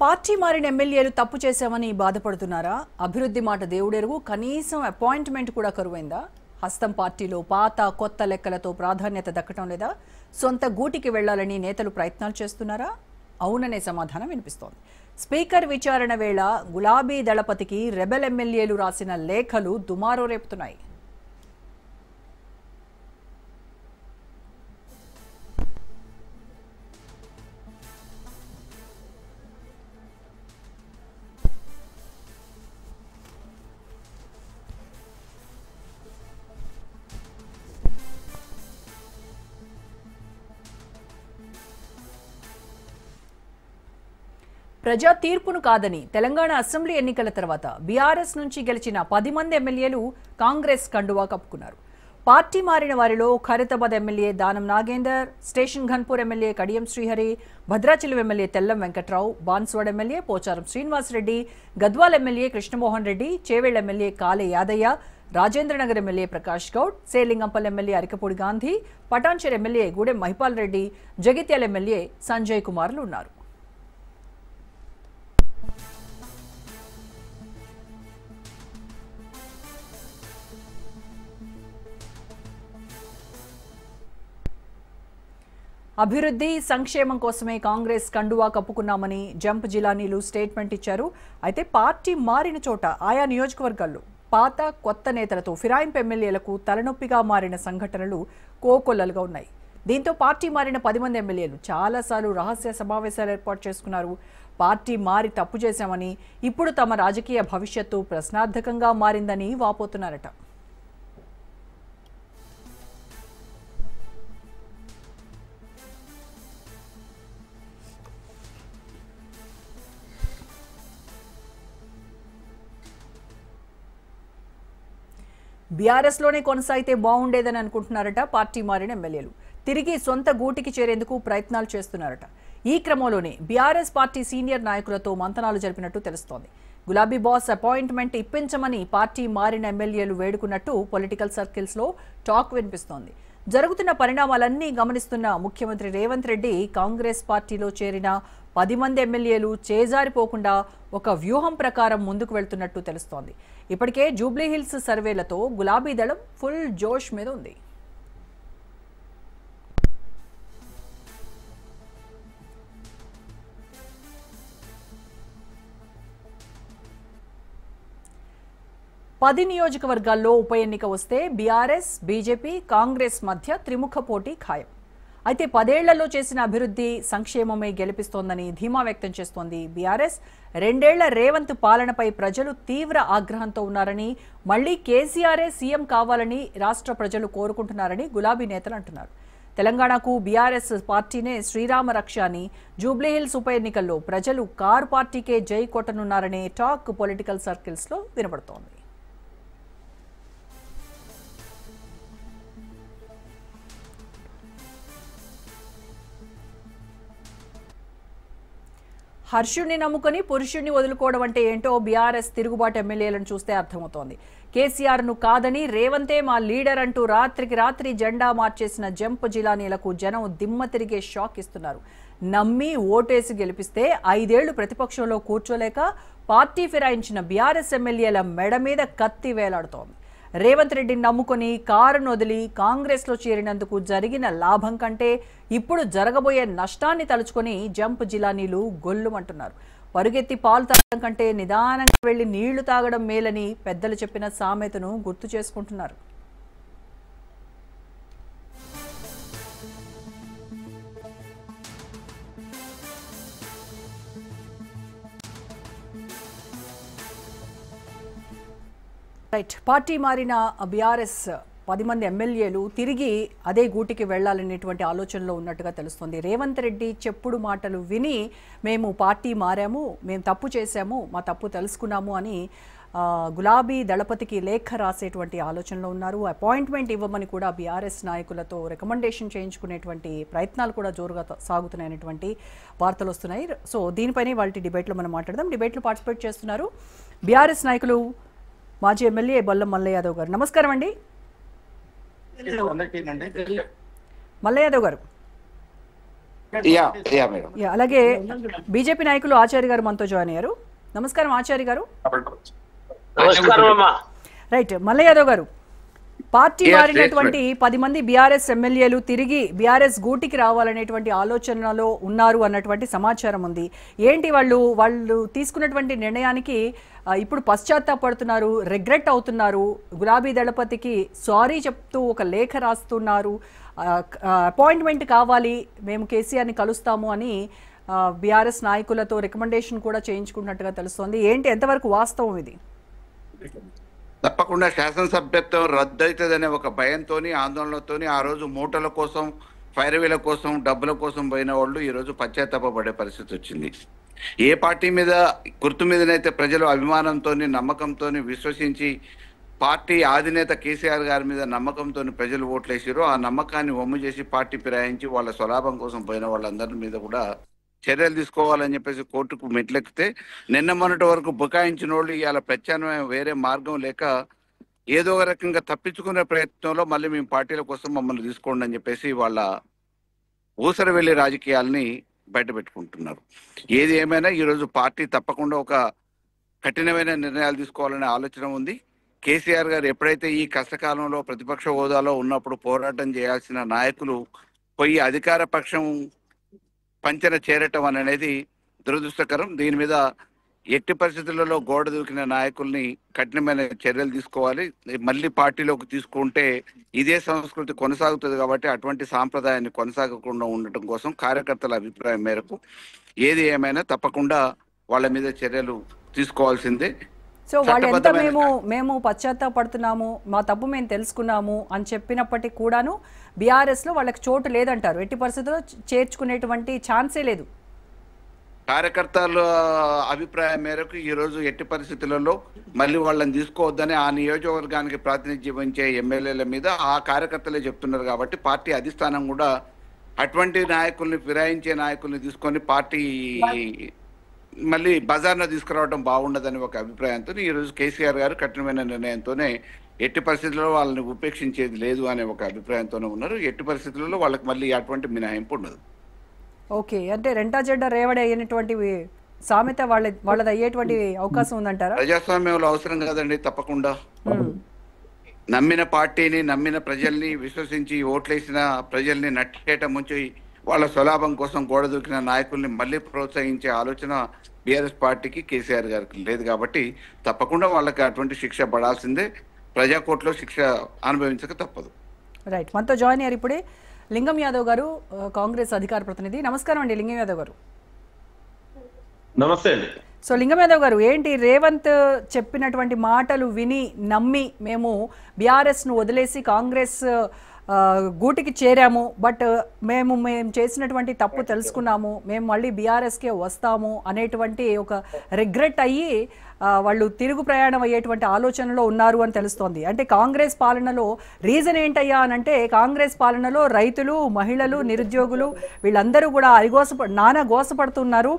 Party మారిన ఎమ్మెల్యేలు తప్పు చేశామని బాధపడుతున్నారా? అభివృద్ధి మాట దేవుడెరుగు, కనీసం అపాయింట్మెంట్ కూడా కరువైందా? హస్తం పార్టీలో పాత కొత్త లెక్కలతో ప్రాధాన్యత దక్కటం లేదా? సొంత గూటికి వెళ్లాలని నేతలు ప్రయత్నాలు చేస్తున్నారా? అవుననే సమాధానం వినిపిస్తోంది. స్పీకర్ విచారణ వేళ గులాబీ దళపతికి రెబెల్ ఎమ్మెల్యేలు రాసిన లేఖలు దుమారో రేపుతున్నాయి. ప్రజా తీర్పును కాదని తెలంగాణ అసెంబ్లీ ఎన్నికల తర్వాత బీఆర్ఎస్ నుంచి గెలిచిన 10 మంది ఎమ్మెల్యేలు కాంగ్రెస్ కండువా కప్పుకున్నారు. పార్టీ మారిన వారిలో Khairatabad MLA Danam Nagender, station Ghanpur MLA Kadiyam Srihari, Bhadrachalam MLA Tellam Venkatrao, Banswada MLA Pocharam Srinivasareddy, Gadwal MLA Krishnamohan Reddy, Chevella MLA Kale Yadaiah, Rajendranagar MLA Prakash Goud, సేలింగంపల్ MLA Arikapudi Gandhi, Patancheru MLA Gudem Mahipal Reddy, Jagtial MLA Sanjay కుమార్లు ఉన్నారు. అభివృద్ధి సంక్షేమం కోసమే కాంగ్రెస్ కండువా కప్పుకున్నామని జంప్ జిలానీలు స్టేట్మెంట్ ఇచ్చారు. అయితే పార్టీ మారిన చోట ఆయా నియోజకవర్గాల్లో పాత కొత్త నేతలతో ఫిరాయింపు ఎమ్మెల్యేలకు తలనొప్పిగా మారిన సంఘటనలు కోకొల్లలుగా ఉన్నాయి. దీంతో పార్టీ మారిన 10 మంది ఎమ్మెల్యేలు చాలాసార్లు రహస్య సమావేశాలు ఏర్పాటు చేసుకున్నారు. పార్టీ మారి తప్పు చేశామని, ఇప్పుడు తమ రాజకీయ భవిష్యత్తు ప్రశ్నార్థకంగా మారిందని వాపోతున్నారట. బీఆర్ఎస్లోనే కొనసాగితే బాగుండేదని అనుకుంటున్నారట పార్టీ మారిన ఎమ్మెల్యేలు. తిరిగి సొంత గూటికి చేరేందుకు ప్రయత్నాలు చేస్తున్నారట. ఈ క్రమంలోనే బీఆర్ఎస్ పార్టీ సీనియర్ నాయకులతో మంతనాలు జరిపినట్టు తెలుస్తోంది. గులాబీ బాస్ అపాయింట్మెంట్ ఇప్పించమని పార్టీ మారిన ఎమ్మెల్యేలు వేడుకున్నట్టు పొలిటికల్ సర్కిల్స్లో టాక్ వినిపిస్తోంది. జరుగుతున్న పరిణామాలన్నీ గమనిస్తున్న ముఖ్యమంత్రి రేవంత్ రెడ్డి కాంగ్రెస్ పార్టీలో చేరిన 10 మంది ఎమ్మెల్యేలు చేజారిపోకుండా ఒక వ్యూహం ప్రకారం ముందుకు వెళ్తున్నట్టు తెలుస్తోంది. ఇప్పటికే జూబ్లీహిల్స్ సర్వేలతో గులాబీ దళం ఫుల్ జోష్ మీద ఉంది. పది నియోజకవర్గాల్లో ఉప ఎన్నిక వస్తే బీఆర్ఎస్, బీజేపీ, కాంగ్రెస్ మధ్య త్రిముఖ పోటీ ఖాయం. అయితే 10 ఏళ్లలో చేసిన అభివృద్ధి సంక్షేమమే గెలిపిస్తోందని ధీమా వ్యక్తం చేస్తోంది బీఆర్ఎస్. 2 ఏళ్ల రేవంత్ పాలనపై ప్రజలు తీవ్ర ఆగ్రహంతో ఉన్నారని, మళ్లీ కేసీఆరే సీఎం కావాలని రాష్ట్ర ప్రజలు కోరుకుంటున్నారని గులాబీ నేతలు అంటున్నారు. తెలంగాణకు బీఆర్ఎస్ పార్టీనే శ్రీరామ రక్ష అని, జూబ్లీహిల్స్ ఉప ఎన్నికల్లో ప్రజలు కారు పార్టీకే జై కొట్టనున్నారనే టాక్ పొలిటికల్ సర్కిల్స్లో వినబడుతోంది. హర్షుణ్ణి నమ్ముకొని పురుషుణ్ణి వదులుకోవడం అంటే ఏంటో బీఆర్ఎస్ తిరుగుబాటు ఎమ్మెల్యేలను చూస్తే అర్థమవుతోంది. కేసీఆర్ను కాదని రేవంతే మా లీడర్ అంటూ రాత్రికి రాత్రి జెండా మార్చేసిన జంప్ జిలానీలకు జనం దిమ్మ తిరిగే షాక్ ఇస్తున్నారు. నమ్మి ఓటేసి గెలిపిస్తే 5 ఏళ్లు ప్రతిపక్షంలో కూర్చోలేక పార్టీ ఫిరాయించిన బీఆర్ఎస్ ఎమ్మెల్యేల మెడ మీద కత్తి వేలాడుతోంది. రేవంత్ రెడ్డిని నమ్ముకొని కారును వదిలి కాంగ్రెస్లో చేరినందుకు జరిగిన లాభం కంటే ఇప్పుడు జరగబోయే నష్టాన్ని తలుచుకొని జంప్ జిలానీలు గొల్లుమంటున్నారు. పరుగెత్తి పాలు తాగడం కంటే నిదానంగా వెళ్లి నీళ్లు తాగడం మేలని పెద్దలు చెప్పిన సామెతను గుర్తు చేసుకుంటున్నారు. రైట్, పార్టీ మారిన బీఆర్ఎస్ 10 మంది ఎమ్మెల్యేలు తిరిగి అదే గూటికి వెళ్లాలనేటువంటి ఆలోచనలో ఉన్నట్టుగా తెలుస్తుంది. రేవంత్ రెడ్డి చెప్పుడు మాటలు విని మేము పార్టీ మారాము, మేము తప్పు చేశాము, మా తప్పు తెలుసుకున్నాము అని గులాబీ దళపతికి లేఖ రాసేటువంటి ఆలోచనలో ఉన్నారు. అపాయింట్మెంట్ ఇవ్వమని కూడా బీఆర్ఎస్ నాయకులతో రికమెండేషన్ చేయించుకునేటువంటి ప్రయత్నాలు కూడా జోరుగా సాగుతున్నాయనేటువంటి వార్తలు వస్తున్నాయి. సో దీనిపైనే వాళ్ళ డిబేట్లో మనం మాట్లాడదాం. డిబేట్లో పార్టిసిపేట్ చేస్తున్నారు బీఆర్ఎస్ నాయకులు మాజీ ఎమ్మెల్యే బొల్లం మల్లయ్య యాదవ్ గారు. నమస్కారం అండి. మల్లయ్య యాదవ్ గారు, యా యా మేడం. అలాగే బీజేపీ నాయకులు ఆచార్య గారు మనతో జాయిన్ అయ్యారు. నమస్కారం ఆచార్య గారు. రైట్, మల్ల యాదవ్ గారు, పార్టీ మారినటువంటి 10 మంది బీఆర్ఎస్ ఎమ్మెల్యేలు తిరిగి బీఆర్ఎస్ గూటికి రావాలనేటువంటి ఆలోచనలో ఉన్నారు అన్నటువంటి సమాచారం ఉంది. ఏంటి వాళ్ళు తీసుకున్నటువంటి నిర్ణయానికి ఇప్పుడు పశ్చాత్తాపడుతున్నారు, రిగ్రెట్ అవుతున్నారు, గులాబీ దళపతికి సారీ చెప్తూ ఒక లేఖ రాస్తున్నారు, అపాయింట్మెంట్ కావాలి, మేము కేసీఆర్ని కలుస్తాము అని బీఆర్ఎస్ నాయకులతో రికమెండేషన్ కూడా చేయించుకున్నట్టుగా తెలుస్తోంది. ఏంటి, ఎంతవరకు వాస్తవం ఇది? తప్పకుండా శాసనసభ్యత్వం రద్దు అవుతుందనే ఒక భయంతో, ఆందోళనతో ఆ రోజు మూటల కోసం, ఫైర్వీల కోసం, డబ్బుల కోసం పోయిన వాళ్ళు ఈరోజు పశ్చాత్తాపడే పరిస్థితి వచ్చింది. ఏ పార్టీ మీద, గుర్తు మీదనైతే ప్రజలు అభిమానంతో, నమ్మకంతో విశ్వసించి పార్టీ అధినేత కేసీఆర్ గారి మీద నమ్మకంతో ప్రజలు ఓట్లేసారో ఆ నమ్మకాన్ని వమ్ము చేసి పార్టీ ఫిరాయించి వాళ్ళ స్వలాభం కోసం పోయిన వాళ్ళందరి మీద కూడా చర్యలు తీసుకోవాలని చెప్పేసి కోర్టుకు మెట్లెక్కితే, నిన్న మొన్నటి వరకు బుకాయించిన వాళ్ళు ఇవాళ ప్రత్యామ్నాయం వేరే మార్గం లేక ఏదో ఒక రకంగా తప్పించుకునే ప్రయత్నంలో మళ్ళీ మేము పార్టీల కోసం మమ్మల్ని తీసుకోండి అని చెప్పేసి వాళ్ళ ఊసర వెళ్ళి రాజకీయాల్ని బయట పెట్టుకుంటున్నారు. ఏది ఏమైనా ఈరోజు పార్టీ తప్పకుండా ఒక కఠినమైన నిర్ణయాలు తీసుకోవాలనే ఆలోచన ఉంది. కేసీఆర్ గారు ఎప్పుడైతే ఈ కష్టకాలంలో ప్రతిపక్ష హోదాలో ఉన్నప్పుడు పోరాటం చేయాల్సిన నాయకులు పోయి అధికార పక్షం పంచన చేరటం అనేది దురదృష్టకరం. దీని మీద ఎట్టి పరిస్థితులలో గోడ దూకిన నాయకుల్ని కఠినమైన చర్యలు తీసుకోవాలి. మళ్ళీ పార్టీలోకి తీసుకుంటే ఇదే సంస్కృతి కొనసాగుతుంది కాబట్టి అటువంటి సాంప్రదాయాన్ని కొనసాగకుండా ఉండటం కోసం కార్యకర్తల అభిప్రాయం మేరకు ఏది ఏమైనా తప్పకుండా వాళ్ళ మీద చర్యలు తీసుకోవాల్సిందే. సో వాళ్ళు ఎంత మేము పశ్చాత్తాపడుతున్నాము, మా తప్పు మేము తెలుసుకున్నాము అని చెప్పినప్పటికీ కూడాను బీఆర్ఎస్లో వాళ్ళకి చోటు లేదంటారు, ఎట్టి పరిస్థితుల్లో చేర్చుకునేటువంటి ఛాన్సే లేదు. కార్యకర్తల అభిప్రాయం మేరకు ఈరోజు ఎట్టి పరిస్థితులలో మళ్ళీ వాళ్ళని తీసుకోవద్దని ఆ నియోజకవర్గానికి ప్రాతినిధ్యం వహించే ఎమ్మెల్యేల మీద ఆ కార్యకర్తలే చెప్తున్నారు కాబట్టి పార్టీ అధిష్టానం కూడా అటువంటి నాయకుల్ని, ఫిరాయించే నాయకుల్ని తీసుకొని పార్టీ మళ్ళీ బజార్ను తీసుకురావడం బాగుండదని ఒక అభిప్రాయంతో ఈరోజు కేసీఆర్ గారు కఠినమైన నిర్ణయంతోనే ఎట్టి పరిస్థితుల్లో వాళ్ళని ఉపేక్షించేది లేదు అనే ఒక అభిప్రాయంతోనే ఉన్నారు. ఎట్టి పరిస్థితుల్లో వాళ్ళకి మళ్ళీ అటువంటి మినహాయింపు ఉండదు. ఓకే, అంటే రెంటా జెండా రేవడి అయినటువంటి సామెత వాళ్ళది అయ్యేటువంటి అవకాశం ఉందంటారా? ప్రజాస్వామ్యంలో అవసరం కదండి. తప్పకుండా నమ్మిన పార్టీని, నమ్మిన ప్రజల్ని, విశ్వసించి ఓట్లేసిన ప్రజల్ని నట్టేట ముంచి వాళ్ళ స్వలాభం కోసం గోడ దూకిన నాయకుల్ని మళ్ళీ ప్రోత్సహించే ఆలోచన బీఆర్ఎస్ పార్టీకి, కేసీఆర్ గారికి లేదు కాబట్టి తప్పకుండా వాళ్ళకి అటువంటి శిక్ష పడాల్సిందే. ప్రజాకోర్టులో శిక్ష అనుభవించక తప్పదు. రైట్, మనతో జాయిన్ అయ్యారు ఇప్పుడే లింగం యాదవ్ గారు, కాంగ్రెస్ అధికార ప్రతినిధి. నమస్కారం అండి లింగం యాదవ్ గారు. నమస్తే అండి. సో లింగం యాదవ్ గారు, ఏంటి రేవంత్ చెప్పినటువంటి మాటలు విని నమ్మి మేము బీఆర్ఎస్ను వదిలేసి కాంగ్రెస్ గూటికి చేరాము, బట్ మేము చేసినటువంటి తప్పు తెలుసుకున్నాము, మేము మళ్ళీ బీఆర్ఎస్కే వస్తాము అనేటువంటి ఒక రిగ్రెట్ అయ్యి వాళ్ళు తిరుగు ప్రయాణం అయ్యేటువంటి ఆలోచనలో ఉన్నారు అని తెలుస్తోంది. అంటే కాంగ్రెస్ పాలనలో రీజన్ ఏంటయ్యా అని అంటే, కాంగ్రెస్ పాలనలో రైతులు, మహిళలు, నిరుద్యోగులు వీళ్ళందరూ కూడా నానా గోసపడుతున్నారు,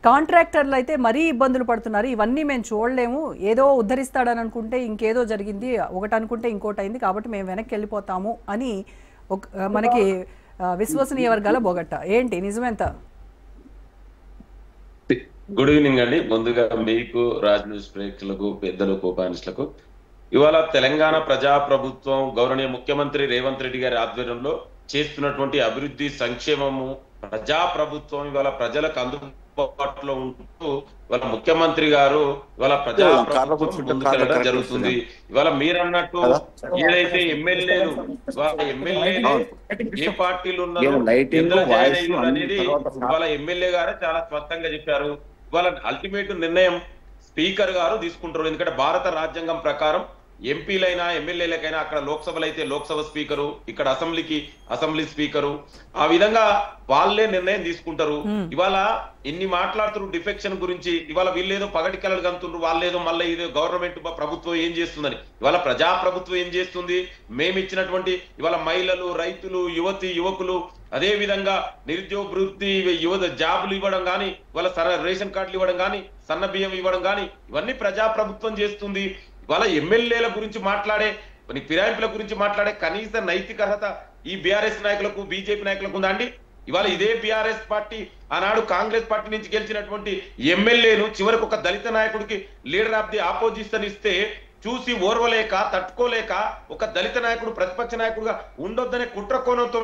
కాంట్రాక్టర్లు అయితే మరీ ఇబ్బందులు పడుతున్నారు, ఇవన్నీ మేము చూడలేము, ఏదో ఉద్ధరిస్తాడని అనుకుంటే ఇంకేదో జరిగింది, ఒకటి అనుకుంటే ఇంకోటి అయింది, కాబట్టి మేము వెనక్కి వెళ్ళిపోతాము అని మనకి విశ్వసనీయ వర్గాల బొగట్ట. ఏంటి నిజమెంత? గుడ్ ఈవినింగ్ అండి. ముందుగా మీకు, రాజ్ న్యూస్ ప్రేక్షకులకు, పెద్దలకు, ఉపానిస్టులకు, ఇవాళ తెలంగాణ ప్రజాప్రభుత్వం గౌరవనీయ ముఖ్యమంత్రి రేవంత్ రెడ్డి గారి ఆధ్వర్యంలో చేస్తున్నటువంటి అభివృద్ధి, సంక్షేమము, ప్రజాప్రభుత్వం ఇవాళ ప్రజలకు అందుబాటులో ఉంటూ ఇవాళ ముఖ్యమంత్రి గారు ఇవాళ ప్రజాప్రభుత్వం ముందుకెళ్ళడం జరుగుతుంది. ఇవాళ మీరన్నట్టు ఏదైతే ఎమ్మెల్యేలు ఏ పార్టీలు ఉన్నారో అనేది ఇవాళ ఎమ్మెల్యే గారే చాలా స్పష్టంగా చెప్పారు. ఇవాళ అల్టిమేట్ నిర్ణయం స్పీకర్ గారు తీసుకుంటారు. ఎందుకంటే భారత రాజ్యాంగం ప్రకారం ఎంపీలైనా ఎమ్మెల్యేలకైనా అక్కడ లోక్సభలో అయితే లోక్సభ స్పీకరు, ఇక్కడ అసెంబ్లీకి అసెంబ్లీ స్పీకరు, ఆ విధంగా వాళ్ళే నిర్ణయం తీసుకుంటారు. ఇవాళ ఇన్ని మాట్లాడుతున్నారు డిఫెక్షన్ గురించి, ఇవాళ వీళ్ళేదో పగటి కలలు కంటున్నారు, వాళ్ళేదో మళ్ళీ ఇదే గవర్నమెంట్ ప్రభుత్వం ఏం చేస్తుందని. ఇవాళ ప్రజాప్రభుత్వం ఏం చేస్తుంది? మేము ఇచ్చినటువంటి ఇవాళ మహిళలు, రైతులు, యువకులు, అదే విధంగా నిరుద్యోగ వృత్తి, యువత జాబులు ఇవ్వడం కానీ, ఇవాళ రేషన్ కార్డులు ఇవ్వడం కానీ, సన్న బియ్యం ఇవ్వడం కానీ, ఇవన్నీ ప్రజాప్రభుత్వం చేస్తుంది. ఇవాళ ఎమ్మెల్యేల గురించి మాట్లాడే, ఫిరాయింపుల గురించి మాట్లాడే కనీస నైతిక అర్హత ఈ బీఆర్ఎస్ నాయకులకు, బీజేపీ నాయకులకు ఉందా అండి? ఇవాళ ఇదే బీఆర్ఎస్ పార్టీ ఆనాడు కాంగ్రెస్ పార్టీ నుంచి గెలిచినటువంటి ఎమ్మెల్యేను చివరికి ఒక దళిత నాయకుడికి లీడర్ ఆఫ్ ది ఆపోజిషన్ ఇస్తే చూసి ఓర్వలేక తట్టుకోలేక ఒక దళిత నాయకుడు ప్రతిపక్ష నాయకుడుగా ఉండొద్దనే కుట్ర కోణంతో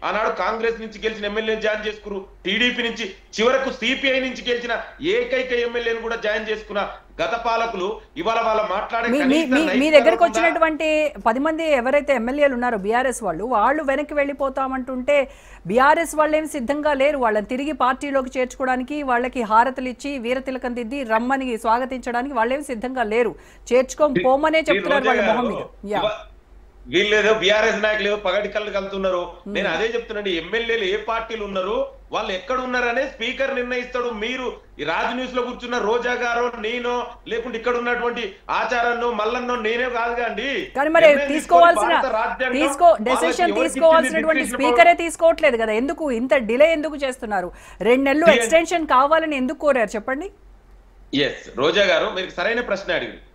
ఆనాడు కాంగ్రెస్ నుంచి గెలిచిన ఎమ్మెల్యేని జాయిన్ చేసుకున్నారు. టీడీపీ నుంచి చివరకు సిపిఐ నుంచి గెలిచిన ఏకైక ఎమ్మెల్యేని కూడా జాయిన్ చేసుకున్న గత పాలకులు ఇవాళ వాళ్ళ మాట్లాడే మీ దగ్గరకు వచ్చినటువంటి 10 మంది ఎవరైతే ఎమ్మెల్యేలు ఉన్నారో బీఆర్ఎస్ వాళ్ళు వెనక్కి వెళ్ళిపోతామంటుంటే బీఆర్ఎస్ వాళ్ళేమి సిద్ధంగా లేరు. వాళ్ళని తిరిగి పార్టీలోకి చేర్చుకోవడానికి, వాళ్ళకి హారతలు ఇచ్చి వీరతిలకం దిద్ది రమ్మని స్వాగతించడానికి వాళ్ళేమి సిద్ధంగా లేరు. పోమనే చెప్తున్నారు వాళ్ళ మొహం మీద. వీళ్ళేదో బీఆర్ఎస్ నాయకులు ఏదో పగటి కళ్ళు కలుతున్నారు. నేను అదే చెప్తున్నాను, ఎమ్మెల్యేలు ఏ పార్టీలు ఉన్నారు, వాళ్ళు ఎక్కడ ఉన్నారనే స్పీకర్ నిర్ణయిస్తాడు. మీరు ఈ రాజ్ న్యూస్ లో కూర్చున్న రోజా గారో నేనో లేకుంటే ఇక్కడ ఉన్నటువంటి ఆచారాన్నో మల్లన్నో నేనే కాదు అండి. కానీ మరి డెసిషన్ తీసుకోవాల్సినటువంటి స్పీకరే తీసుకోవట్లేదు కదా. ఎందుకు ఇంత డిలే ఎందుకు చేస్తున్నారు? 2 నెలలు ఎక్స్టెన్షన్ కావాలని ఎందుకు కోరారు చెప్పండి? ఎస్ రోజా గారు, మీరు సరైన ప్రశ్న అడిగారు.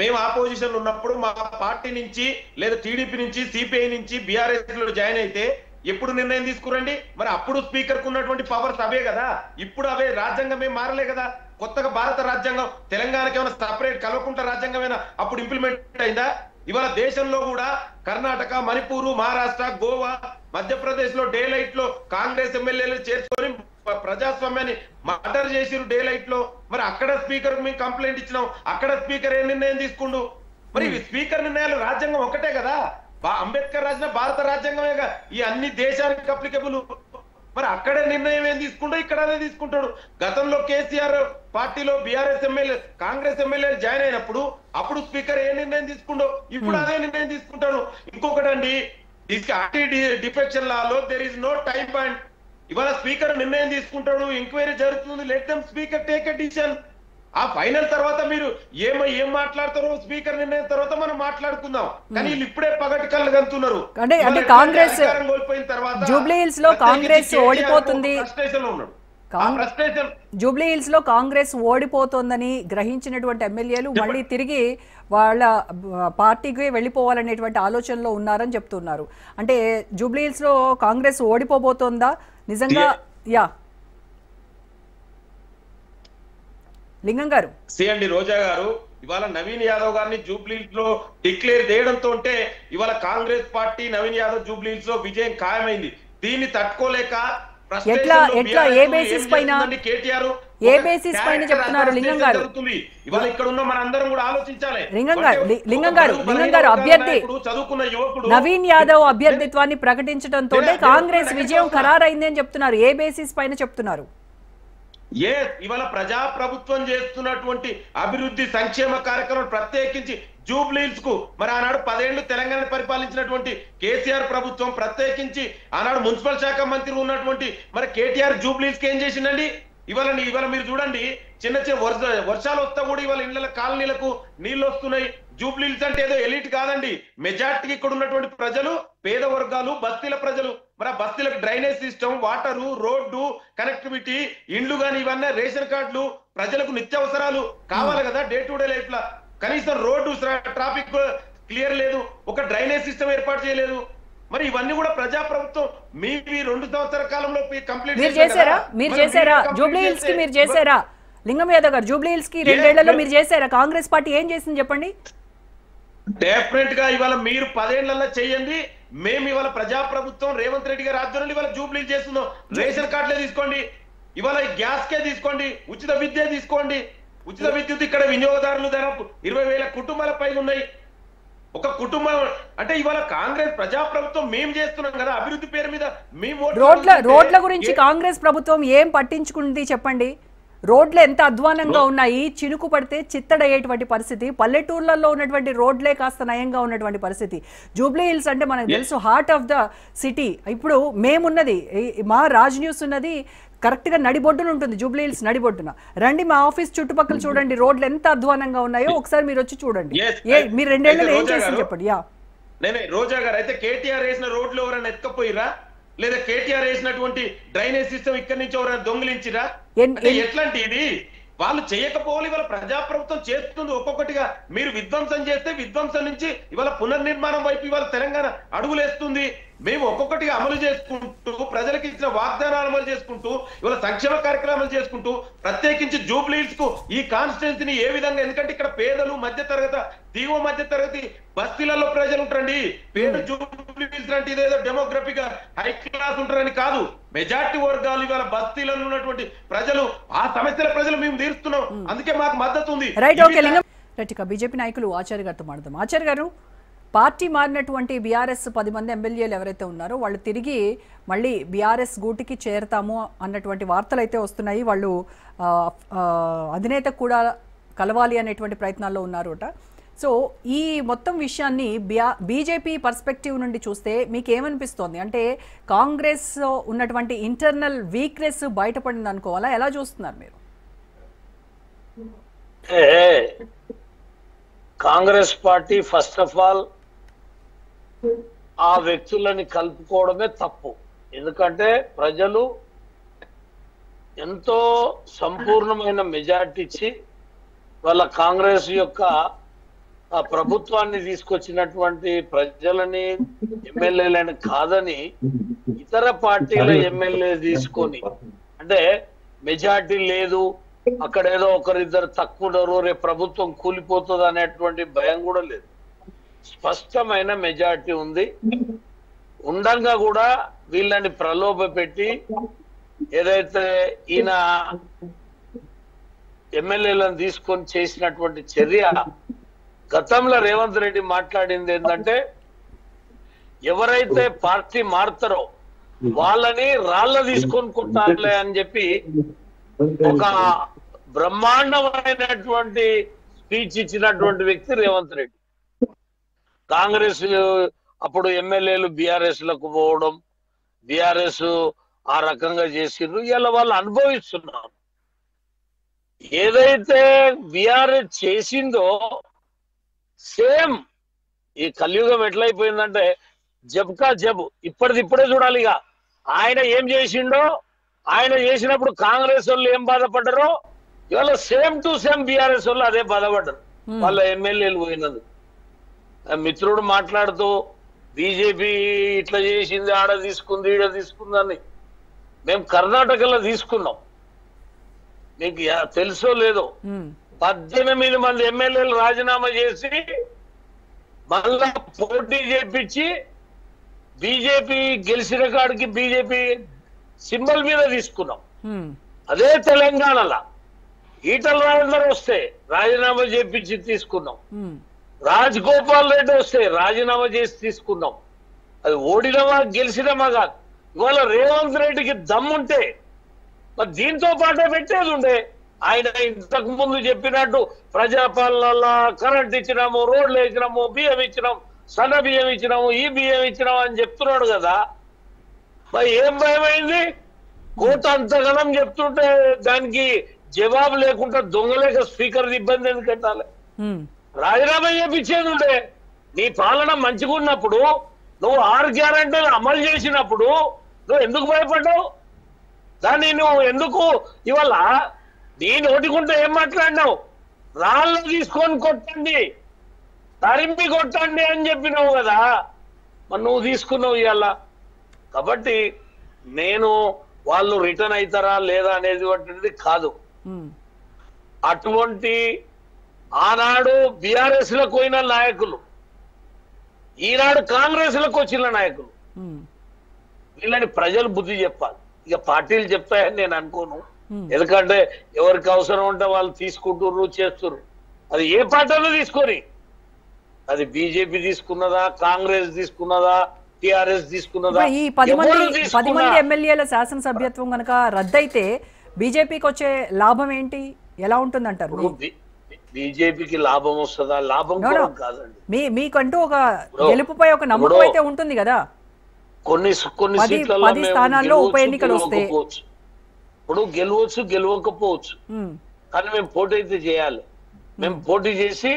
మేము ఆపోజిషన్ ఉన్నప్పుడు మా పార్టీ నుంచి లేదా టీడీపీ నుంచి సిపిఐ నుంచి బీఆర్ఎస్ లో జాయిన్ అయితే ఎప్పుడు నిర్ణయం తీసుకురండి? మరి అప్పుడు స్పీకర్ కు ఉన్నటువంటి పవర్స్ అవే కదా, ఇప్పుడు అవే. రాజ్యాంగం ఏం మారలే కదా. కొత్తగా భారత రాజ్యాంగం తెలంగాణకి ఏమైనా సపరేట్ కల్వకుంట్ల రాజ్యాంగమైనా అప్పుడు ఇంప్లిమెంట్ అయిందా? ఇవాళ దేశంలో కూడా కర్ణాటక, మణిపూర్, మహారాష్ట్ర, గోవా, మధ్యప్రదేశ్ లో డే లైట్ లో కాంగ్రెస్ ఎమ్మెల్యేలు చేర్చుకొని ప్రజాస్వామ్యాన్ని మర్డర్ చేసిరు డే లైట్ లో. మరి అక్కడ స్పీకర్ మేము కంప్లైంట్ ఇచ్చినాం, అక్కడ స్పీకర్ ఏ నిర్ణయం తీసుకుండు? మరి స్పీకర్ నిర్ణయాలు రాజ్యాంగం ఒకటే కదా, అంబేద్కర్ రాసిన భారత రాజ్యాంగమేగా ఈ అన్ని దేశానికి అప్లికబుల్. మరి అక్కడే నిర్ణయం ఏం తీసుకుంటూ ఇక్కడ అదే తీసుకుంటాడు. గతంలో కేసీఆర్ పార్టీలో బీఆర్ఎస్ ఎమ్మెల్యే కాంగ్రెస్ ఎమ్మెల్యేలు జాయిన్ అయినప్పుడు అప్పుడు స్పీకర్ ఏ నిర్ణయం తీసుకుంటో ఇప్పుడు అదే నిర్ణయం తీసుకుంటాడు. ఇంకొకటి అండి, డిఫెక్షన్ లాలో there is no time point. ఇవాళ స్పీకర్ నిర్ణయం తీసుకుంటాడు, ఎంక్వైరీ జరుగుతుంది, let them speaker take a decision. ఆ ఫైనల్ తర్వాత మీరు ఏం మాట్లాడతారో స్పీకర్ నిర్ణయం తర్వాత మనం మాట్లాడుకుందాం. కానీ వీళ్ళు ఇప్పుడే పగటి కళ్ళు కంటున్నారు. అంటే కాంగ్రెస్ కోల్పోయిన తర్వాత జూబ్లీ హిల్స్ లో కాంగ్రెస్ ఓడిపోతుంది, జూబ్లీ హిల్స్ లో కాంగ్రెస్ ఓడిపోతుందని గ్రహించినటువంటి ఎమ్మెల్యేలు మళ్ళీ తిరిగి వాళ్ళ పార్టీకి వెళ్ళిపోవాలనేటువంటి ఆలోచనలో ఉన్నారని చెప్తున్నారు. అంటే జూబ్లీ హిల్స్ లో కాంగ్రెస్ ఓడిపోబోతోందా నిజంగా? యా లింగం గారు. అండి రోజా గారు, ఇవాళ నవీన్ యాదవ్ గారిని జూబ్లీహిల్స్ లో డిక్లేర్ చేయడంతో ఇవాళ కాంగ్రెస్ పార్టీ నవీన్ యాదవ్ జూబ్లీహిల్స్ లో విజయం ఖాయమైంది. దీన్ని తట్టుకోలేక ఏ బేసిస్ పైన చెప్తున్నారు లింగం గారు? ఇవాళ ఇక్కడ ఉన్న మనందరం కూడా ఆలోచించాలి. లింగం గారు అభ్యర్థి నవీన్ యాదవ్ అభ్యర్థిత్వాన్ని ప్రకటించడంతో కాంగ్రెస్ విజయం ఖరారైంది అని చెప్తున్నారు. ఏ బేసిస్ పైన చెప్తున్నారు? ఇవాళ ప్రజా ప్రభుత్వం చేస్తున్నటువంటి అభివృద్ధి సంక్షేమ కార్యక్రమాలు ప్రత్యేకించి జూబ్లీహిల్స్ కు మరి ఆనాడు 10 ఏళ్లు తెలంగాణ పరిపాలించినటువంటి కేసీఆర్ ప్రభుత్వం ప్రత్యేకించి ఆనాడు మున్సిపల్ శాఖ మంత్రి ఉన్నటువంటి మరి కేటీఆర్ జూబ్లీహిల్స్ కి ఏం చేసిందండి? ఇవాళ మీరు చూడండి, చిన్న వర్షాలు వస్తా కూడా ఇవాళ ఇళ్ల కాలనీలకు నీళ్లు వస్తున్నాయి. జూబ్లీహిల్స్ అంటే ఏదో ఎలిట్ కాదండి, మెజార్టీకి ఇక్కడ ఉన్నటువంటి ప్రజలు పేద వర్గాలు, బస్తీల ప్రజలు. మరి ఆ బస్తీలకు drainage system, water, road connectivity, ఇండ్లు గాని ఇవన్నీ రేషన్ కార్డులు, ప్రజలకు నిత్యావసరాలు కావాలి కదా డే టు డే లైఫ్ లా. కనీసం రోడ్డు ట్రాఫిక్ క్లియర్ లేదు, ఒక డ్రైనేజ్ సిస్టమ్ ఏర్పాటు చేయలేదు. మరి ఇవన్నీ కూడా ప్రజా ప్రభుత్వం మీ 2 సంవత్సరాల కాలంలో కంప్లీట్ చేశారా? జూబ్లీహిల్స్ కి మీరు చేశారా? లింగం యాదవ్ గారు, జూబ్లీహిల్స్ కి 2 ఏళ్లలో మీరు చేశారా? కాంగ్రెస్ పార్టీ ఏం చేసింది చెప్పండి? డెఫినెట్ గా ఇవాళ మీరు 10 ఏళ్లలో చేయండి. మేము ఇవాళ ప్రజా ప్రభుత్వం రేవంత్ రెడ్డి గారి ఆధ్వర్యంలో ఇవాళ జూబ్లీహిల్స్ చేస్తున్నాం. రేషన్ కార్డులే తీసుకోండి, ఇవాళ గ్యాస్ కే తీసుకోండి, ఉచిత విద్య తీసుకోండి. ఉచిత విద్యుత్ ఇక్కడ వినియోగదారులు దాదాపు 20,000 కుటుంబాల పైన ఉన్నాయి. ఒక కుటుంబం అంటే ఇవాళ కాంగ్రెస్ ప్రజా ప్రభుత్వం మేము చేస్తున్నాం కదా అభివృద్ధి పేరు మీద. మేము రోడ్ల గురించి కాంగ్రెస్ ప్రభుత్వం ఏం పట్టించుకుంది చెప్పండి? రోడ్లు ఎంత అధ్వానంగా ఉన్నాయి, చినుకు పడితే చిత్తడయ్యేటువంటి పరిస్థితి, పల్లెటూర్లలో ఉన్నటువంటి రోడ్లే కాస్త నయంగా ఉన్నటువంటి పరిస్థితి. జూబ్లీ హిల్స్ అంటే మనకు తెలుసు హార్ట్ ఆఫ్ ద సిటీ. ఇప్పుడు మేమున్నది, మా రాజ్ న్యూస్ ఉన్నది కరెక్ట్ గా నడిబొడ్డున ఉంటుంది, జూబ్లీ హిల్స్ నడిబొడ్డున. రండి మా ఆఫీస్ చుట్టుపక్కల చూడండి రోడ్లు ఎంత అధ్వానంగా ఉన్నాయో ఒకసారి మీరు వచ్చి చూడండి. మీరు 2 ఏళ్లలో ఏం చేసింది చెప్పండి? నేనే రోజా గారు, అయితే కేటీఆర్ వేసిన రోడ్లు ఎవరైనా ఎత్తుకపోయిరా? లేదా కేటీఆర్ వేసినటువంటి డ్రైనేజ్ సిస్టమ్ ఇక్కడి నుంచి ఎవరైనా దొంగిలించిరా? ఎట్లాంటి ఇది వాళ్ళు చేయకపోవాలి. ఇవాళ ప్రజాప్రభుత్వం చేస్తుంది ఒక్కొక్కటిగా. మీరు విధ్వంసం చేస్తే విధ్వంసం నుంచి ఇవాళ పునర్నిర్మాణం వైపు ఇవాళ తెలంగాణ అడుగులేస్తుంది. మేము ఒక్కొక్కటిగా అమలు చేసుకుంటూ ప్రజలకు ఇచ్చిన వాగ్దానాలు అమలు చేసుకుంటూ ఇవాళ సంక్షేమ కార్యక్రమాలు చేసుకుంటూ ప్రత్యేకించి జూబ్లీహిల్స్ కు ఈ కాన్స్టిట్యున్సీని ఏ విధంగా, ఎందుకంటే ఇక్కడ పేదలు మధ్యతరగతి దిగువ మధ్యతరగతి బస్తీలలో ప్రజలు ఉంటారండి. పేరు జూబ్లీహిల్స్ అంటే ఇదేదో డెమోగ్రఫిక్ హై క్లాస్ ఉంటారని కాదు. మెజార్టీ వర్గాలు ఇవాళ బస్తీలలో ఉన్నటువంటి ప్రజలు, ఆ సమస్యల ప్రజలు మేము తీరుస్తున్నాం. అందుకే మాకు మద్దతు ఉంది. బీజేపీ నాయకులు ఆచార్య గారితో మాట్లాడదాం. ఆచార్య గారు, పార్టీ మారినటువంటి బీఆర్ఎస్ 10 మంది ఎమ్మెల్యేలు ఎవరైతే ఉన్నారో వాళ్ళు తిరిగి మళ్ళీ బీఆర్ఎస్ గూటికి చేరతాము అన్నటువంటి వార్తలు అయితే వస్తున్నాయి. వాళ్ళు అధినేత కూడా కలవాలి అనేటువంటి ప్రయత్నాల్లో ఉన్నారట. సో ఈ మొత్తం విషయాన్ని బీజేపీ పర్స్పెక్టివ్ నుండి చూస్తే మీకు ఏమనిపిస్తోంది? అంటే కాంగ్రెస్ ఉన్నటువంటి ఇంటర్నల్ వీక్నెస్ బయటపడింది అనుకోవాలా? ఎలా చూస్తున్నారు మీరు? Congress party first of all ఆ వ్యక్తులని కలుపుకోవడమే తప్పు. ఎందుకంటే ప్రజలు ఎంతో సంపూర్ణమైన మెజార్టీ ఇచ్చి వాళ్ళ కాంగ్రెస్ యొక్క ఆ ప్రభుత్వాన్ని తీసుకొచ్చినటువంటి ప్రజలని, ఎమ్మెల్యేలని కాదని ఇతర పార్టీల ఎమ్మెల్యే తీసుకొని, అంటే మెజార్టీ లేదు, అక్కడ ఏదో ఒకరిద్దరు తక్కువ ఉన్నారు, రేపు ప్రభుత్వం కూలిపోతుంది అనేటువంటి భయం కూడా లేదు. స్పష్టమైన మెజార్టీ ఉంది. ఉండంగా కూడా వీళ్ళని ప్రలోభ పెట్టి ఏదైతే ఈయన ఎమ్మెల్యేలను తీసుకొని చేసినటువంటి చర్య, గతంలో రేవంత్ రెడ్డి మాట్లాడింది ఏంటంటే ఎవరైతే పార్టీ మారుతారో వాళ్ళని రాళ్ళ తీసుకొని కొట్టాలి అని చెప్పి ఒక బ్రహ్మాండమైనటువంటి స్పీచ్ ఇచ్చినటువంటి వ్యక్తి రేవంత్ రెడ్డి. కాంగ్రెస్ అప్పుడు ఎమ్మెల్యేలు బీఆర్ఎస్ లకు పోవడం, బీఆర్ఎస్ ఆ రకంగా చేసిండ్రు, ఇలా వాళ్ళు అనుభవిస్తున్నారు. ఏదైతే బీఆర్ఎస్ చేసిందో సేమ్ ఈ కలియుగం ఎట్లయిపోయిందంటే జబ్కా జబ్, ఇప్పుడే చూడాలి. ఇక ఆయన ఏం చేసిండో, ఆయన చేసినప్పుడు కాంగ్రెస్ వాళ్ళు ఏం బాధపడ్డారో ఇవాళ సేమ్ టు సేమ్ బీఆర్ఎస్ వాళ్ళు అదే బాధపడ్డారు వాళ్ళ ఎమ్మెల్యేలు పోయినందుకు. మిత్రుడు మాట్లాడుతూ బీజేపీ ఇట్లా చేసింది, ఆడ తీసుకుంది, ఈడ తీసుకుందని. మేము కర్ణాటకలో తీసుకున్నాం, మీకు తెలుసో లేదో. 18 మంది ఎమ్మెల్యేలు రాజీనామా చేసి మళ్ళా పోటీ చేపించి బీజేపీ గెలిచిన కాడికి బీజేపీ సింబల్ మీద తీసుకున్నాం. అదే తెలంగాణలో ఈటల రాజేందర్ వస్తే రాజీనామా చేపించి తీసుకున్నాం. రాజగోపాల్ రెడ్డి వస్తే రాజీనామా చేసి తీసుకున్నాం. అది ఓడినమా గెలిచినమా కాదు. ఇవాళ రేవంత్ రెడ్డికి దమ్ముంటే మరి దీంతో పాటే పెట్టేది ఉండే. ఆయన ఇంతకు ముందు చెప్పినట్టు ప్రజాపాలనలో కరెంట్ ఇచ్చినాము, రోడ్లు ఇచ్చినాము, బియ్యం ఇచ్చినాం, సన్న బియ్యం ఇచ్చినాము, ఈ బియ్యం ఇచ్చినాము అని చెప్తున్నాడు కదా. మరి ఏం భయమైంది? కోట అంతగనం చెప్తుంటే దానికి జవాబు లేకుండా దొంగలేక స్పీకర్ ఇబ్బంది ఎందుకు పెట్టాలి? రాజీనామా చేపించేది ఉండే. నీ పాలన మంచిగా ఉన్నప్పుడు, నువ్వు 6 గ్యారెంటీలు అమలు చేసినప్పుడు నువ్వు ఎందుకు భయపడ్డావు? దాన్ని నువ్వు ఎందుకు ఇవాళ నీ నోటికుంటే ఏం మాట్లాడినావు? రాళ్ళు తీసుకొని కొట్టండి, తరిమి కొట్టండి అని చెప్పినావు కదా. మరి నువ్వు తీసుకున్నావు ఇవాళ. కాబట్టి నేను వాళ్ళు రిటర్న్ అవుతారా లేదా అనేది కాదు. అటువంటి ఆనాడు బీఆర్ఎస్ లకు పోయిన నాయకులు, ఈనాడు కాంగ్రెస్ లకు వచ్చిన నాయకులు, వీళ్ళని ప్రజలు బుద్ధి చెప్పాలి. ఇక పార్టీలు చెప్తాయని నేను అనుకోను. ఎందుకంటే ఎవరికి అవసరం ఉంటే వాళ్ళు తీసుకుంటుర్రు, చేస్తుర్రు. అది ఏ పార్టీలో తీసుకొని, అది బీజేపీ తీసుకున్నదా, కాంగ్రెస్ తీసుకున్నదా, టిఆర్ఎస్ తీసుకున్నదా? ఈ 10 మంది ఎమ్మెల్యేల శాసనసభ్యత్వం కనుక రద్దయితే బీజేపీకి వచ్చే లాభం ఏంటి? ఎలా ఉంటుందంటారు? బీజేపీకి లాభం వస్తుందా? లాభం కాదండి. మీకంటూ ఒక గెలుపుపై ఒక నమ్మకం అయితే ఉంటుంది కదా. కొన్ని 10 స్థానాల్లో ఉప ఎన్నికలు వస్తే ఇప్పుడు గెలవచ్చు, గెలవకపోవచ్చు, కానీ మేము పోటీ అయితే చేయాలి. మేము పోటీ చేసి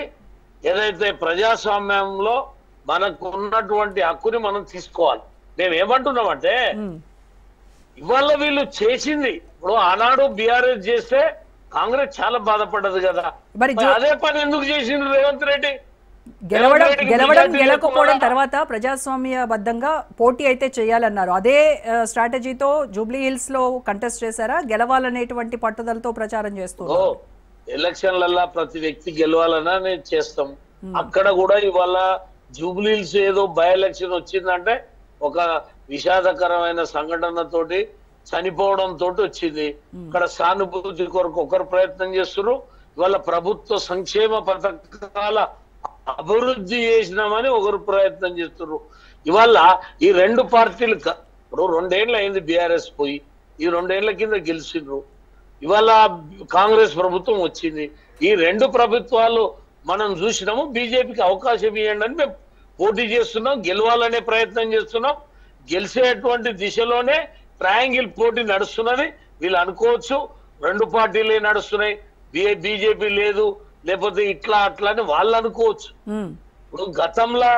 ఏదైతే ప్రజాస్వామ్యంలో మనకు ఉన్నటువంటి హక్కుని మనం తీసుకోవాలి. మేము ఏమంటున్నామంటే ఇవాళ వీళ్ళు చేసింది, ఇప్పుడు ఆనాడు బీఆర్ఎస్ చేస్తే కాంగ్రెస్ చాలా బాధపడ్డది కదా. అదే పని ఎందుకు చేసిండ్రు రేవంత్ రెడ్డి? గెలకపోవడం తర్వాత ప్రజాస్వామ్యబద్ధంగా పోటీ అయితే చేయాలన్నారు. అదే స్ట్రాటజీతో జూబ్లీ హిల్స్ లో కంటెస్ట్ చేశారా? గెలవాలనేటువంటి పట్టుదలతో ప్రచారం చేస్తున్నారు. ఎలక్షన్లల్లా ప్రతి వ్యక్తి గెలవాలన్నా నేను చేస్తాం. అక్కడ కూడా ఇవాళ జూబ్లీ హిల్స్ ఏదో బై ఎలక్షన్ వచ్చిందంటే ఒక విషాదకరమైన సంఘటనతోటి చనిపోవడం తోటి వచ్చింది. ఇక్కడ సానుభూతి కొరకు ఒకరు ప్రయత్నం చేస్తున్నారు, ఇవాళ ప్రభుత్వ సంక్షేమ పథకాల అభివృద్ధి చేసినామని ఒకరు ప్రయత్నం చేస్తున్నారు. ఇవాళ ఈ రెండు పార్టీలు ఇప్పుడు 2 ఏళ్ళు అయింది బీఆర్ఎస్ పోయి, ఈ 2 ఏళ్ల కింద గెలిచిండ్రు. ఇవాళ కాంగ్రెస్ ప్రభుత్వం వచ్చింది. ఈ రెండు ప్రభుత్వాలు మనం చూసినాము. బీజేపీకి అవకాశం ఇవ్వండి అని మేము పోటీ చేస్తున్నాం, గెలవాలనే ప్రయత్నం చేస్తున్నాం. గెలిచేటువంటి దిశలోనే ట్రయాంగిల్ పోటీ నడుస్తున్నది. వీళ్ళు అనుకోవచ్చు 2 పార్టీలే నడుస్తున్నాయి, బీజేపీ లేదు, లేకపోతే ఇట్లా అట్లా అని వాళ్ళు అనుకోవచ్చు. ఇప్పుడు గతంలో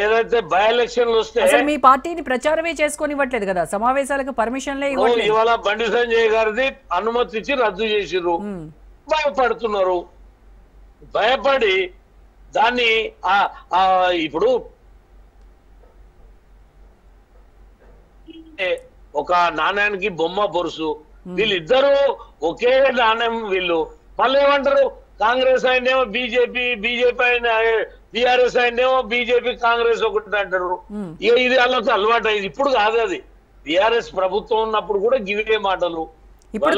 ఏదైతే బై ఎలక్షన్లు వస్తే మీ పార్టీని ప్రచారమే చేసుకొని ఇవ్వట్లేదు కదా, సమావేశాలకు పర్మిషన్లే ఇవ్వట్లేదు. ఇవాళ బండి సంజయ్ గారిది అనుమతి ఇచ్చి రద్దు చేసిర్రు. భయపడుతున్నారు. భయపడి దాన్ని ఇప్పుడు ఒక నాణ్యానికి బొమ్మ బొరుసు, వీళ్ళిద్దరూ ఒకే నాణ్యం. వీళ్ళు మళ్ళీ ఏమంటారు, కాంగ్రెస్ అయినేమో బీజేపీ, బీజేపీ అయిన బీఆర్ఎస్ అయినేమో బీజేపీ కాంగ్రెస్ ఒకటి అంటారు. ఇక ఇది వాళ్ళకి అలవాటు అయింది. ఇప్పుడు కాదు, అది బీఆర్ఎస్ ప్రభుత్వం ఉన్నప్పుడు కూడా గివే మాటలు. ఇప్పుడు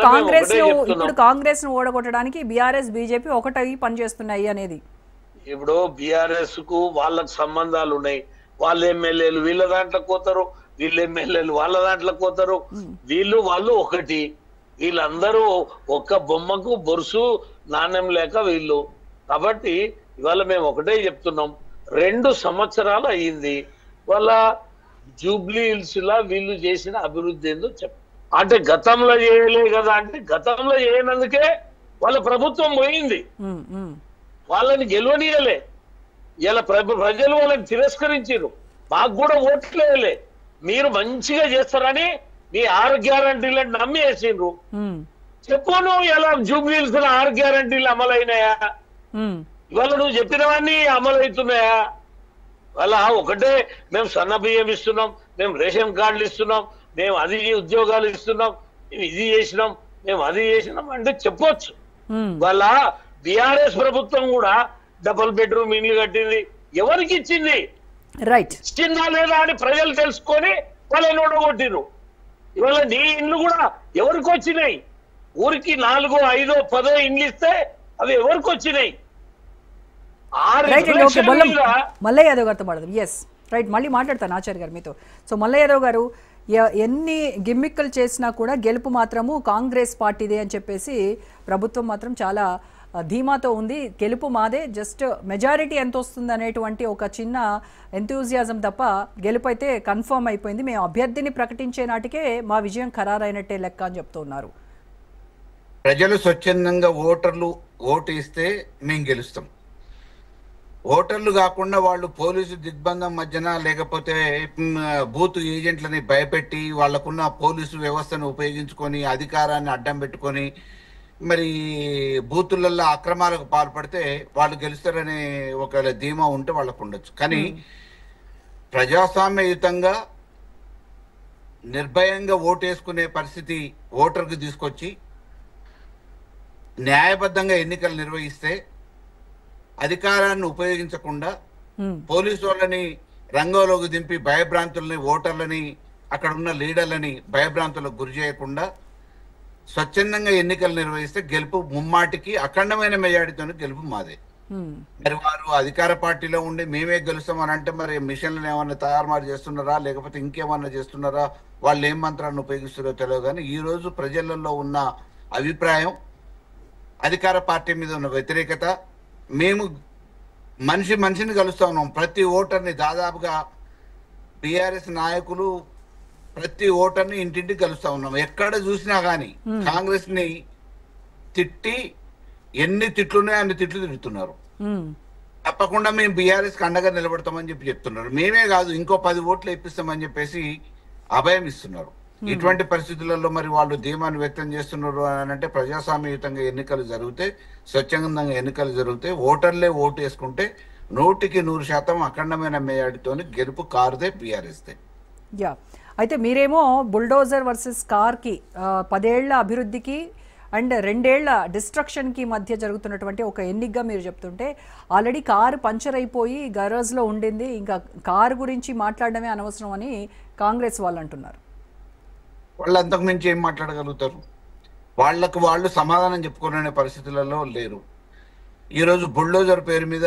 కాంగ్రెస్ ను ఓడగొట్టడానికి బీఆర్ఎస్ బీజేపీ ఒకటై పనిచేస్తున్నాయి అనేది. ఇప్పుడు బీఆర్ఎస్ కు వాళ్ళకు సంబంధాలు ఉన్నాయి. వాళ్ళ ఎమ్మెల్యేలు వీళ్ళ దాంట్లోకి పోతారు, వీళ్ళ ఎమ్మెల్యేలు వాళ్ళ దాంట్లోకి పోతారు. వాళ్ళు ఒకటి. వీళ్ళందరూ ఒక్క బొమ్మకు బొరుసు నాణ్యం లేక వీళ్ళు. కాబట్టి ఇవాళ మేము ఒకటే చెప్తున్నాం, 2 సంవత్సరాలు అయ్యింది. వాళ్ళ జూబ్లీ హిల్స్ లా వీళ్ళు చేసిన అభివృద్ధి ఏందో అంటే గతంలో చేయలే కదా, అంటే గతంలో చేయనందుకే వాళ్ళ ప్రభుత్వం పోయింది, వాళ్ళని గెలవనీయలే. ఇలా ప్రజలు వాళ్ళని తిరస్కరించారు, మాకు కూడా ఓట్లేయలే. మీరు మంచిగా చేస్తారని మీ 6 గ్యారంటీలను నమ్మి వేసిండ్రు. చెప్పను ఇలా జూబ్లీ హిల్స్ 6 గ్యారంటీలు అమలైనాయా? ఇవాళ నువ్వు చెప్పినవన్నీ అమలవుతున్నాయా? వాళ్ళ ఒకటే, మేము సన్న బియ్యం ఇస్తున్నాం, మేము రేషన్ కార్డులు ఇస్తున్నాం, మేము అది ఉద్యోగాలు ఇస్తున్నాం, మేము ఇది చేసినాం, మేము అది చేసినాం అంటే చెప్పొచ్చు. వాళ్ళ బీఆర్ఎస్ ప్రభుత్వం కూడా డబుల్ బెడ్రూమ్ ఇండ్లు కట్టింది. ఎవరికి ఇచ్చింది? ఇచ్చిందా లేదా అని ప్రజలు తెలుసుకొని వాళ్ళని ఓడగొట్టిరు. ఇవాళ నీ ఇండ్లు కూడా ఎవరికి వచ్చినాయి? ఊరికి 4, 5, 10 ఇండ్లు ఇస్తే అవి ఎవరికి వచ్చినాయి? మల్లయ్య యాదవ్ గారితో మాట్లాడదాం. ఎస్ రైట్, మళ్ళీ మాట్లాడతాను ఆచార్య గారు మీతో. సో మల్లయ్య యాదవ్ గారు, ఎన్ని గిమ్మిక్కులు చేసినా కూడా గెలుపు మాత్రము కాంగ్రెస్ పార్టీదే అని చెప్పేసి ప్రభుత్వం మాత్రం చాలా ధీమాతో ఉంది. గెలుపు మాదే, జస్ట్ మెజారిటీ ఎంత వస్తుంది అనేటువంటి ఒక చిన్న ఎంతూజియాజం తప్ప గెలుపు అయితే కన్ఫర్మ్ అయిపోయింది. మేము అభ్యర్థిని ప్రకటించే నాటికే మా విజయం ఖరారైనట్టే లెక్క అని చెప్తున్నారు. ప్రజలు స్వచ్ఛందంగా ఓటు ఇస్తే మేము గెలుస్తాం. ఓటర్లు కాకుండా వాళ్ళు పోలీసు దిగ్బంధం మధ్యన, లేకపోతే బూత్ ఏజెంట్లని భయపెట్టి వాళ్ళకున్న పోలీసు వ్యవస్థను ఉపయోగించుకొని అధికారాన్ని అడ్డం పెట్టుకొని మరి బూతులలో అక్రమాలకు పాల్పడితే వాళ్ళు గెలుస్తారనే ఒక ధీమా ఉంటే వాళ్ళకు ఉండొచ్చు. కానీ ప్రజాస్వామ్యయుతంగా నిర్భయంగా ఓటేసుకునే పరిస్థితి ఓటర్కు తీసుకొచ్చి న్యాయబద్ధంగా ఎన్నికలు నిర్వహిస్తే, అధికారాన్ని ఉపయోగించకుండా పోలీసు వాళ్ళని రంగంలోకి దింపి భయభ్రాంతులని, ఓటర్లని, అక్కడ ఉన్న లీడర్లని భయభ్రాంతులకు గురి చేయకుండా స్వచ్ఛందంగా ఎన్నికలు నిర్వహిస్తే గెలుపు ముమ్మాటికి అఖండమైన మెజారిటీతో గెలుపు మాదే. మరి వారు అధికార పార్టీలో ఉండి మేమే గెలుస్తామని అంటే మరి మిషన్లను ఏమన్నా తయారు చేస్తున్నారా, లేకపోతే ఇంకేమన్నా చేస్తున్నారా, వాళ్ళు ఏం మంత్రాన్ని ఉపయోగిస్తున్నారో తెలియదు. కానీ ఈ రోజు ప్రజలలో ఉన్న అభిప్రాయం, అధికార పార్టీ మీద ఉన్న వ్యతిరేకత, మేము మనిషిని కలుస్తా ఉన్నాం. ప్రతి ఓటర్ని దాదాపుగా బీఆర్ఎస్ నాయకులు ప్రతి ఓటర్ని ఇంటింటికి కలుస్తా ఉన్నాం. ఎక్కడ చూసినా కానీ కాంగ్రెస్ ని తిట్టి ఎన్ని తిట్లున్నాయో అన్ని తిట్లు తిడుతున్నారు. తప్పకుండా మేము బీఆర్ఎస్ కి అండగా నిలబడతామని చెప్తున్నారు. మేమే కాదు, ఇంకో 10 ఓట్లు ఇప్పిస్తామని చెప్పేసి అభయం ఇస్తున్నారు. ఇటువంటి పరిస్థితులలో మరి వాళ్ళు ధీమాన్ని వ్యక్తం చేస్తున్నారు అని అంటే ప్రజాస్వామ్యయుతంగా ఎన్నికలు జరిగితే, స్వచ్ఛందంగా ఎన్నికలు జరిగితే, ఓటర్లే ఓటు వేసుకుంటే 100% అఖండమైన మేయాడితోని గెలుపు కారుదే బీఆర్ఎస్దే. యా, అయితే మీరేమో బుల్డోజర్ వర్సెస్ కార్కి 10 ఏళ్ల అభివృద్ధికి అండ్ 2 ఏళ్ల డిస్ట్రక్షన్కి మధ్య జరుగుతున్నటువంటి ఒక ఎన్నికగా మీరు చెప్తుంటే, ఆల్రెడీ కారు పంచర్ అయిపోయి గరాజ్లో ఉండింది, ఇంకా కారు గురించి మాట్లాడడమే అనవసరం అని కాంగ్రెస్ వాళ్ళు అంటున్నారు. వాళ్ళు అంతకు మించి ఏం మాట్లాడగలుగుతారు? వాళ్ళకు వాళ్ళు సమాధానం చెప్పుకోలేని పరిస్థితులలో లేరు. ఈరోజు బుల్డోజర్ పేరు మీద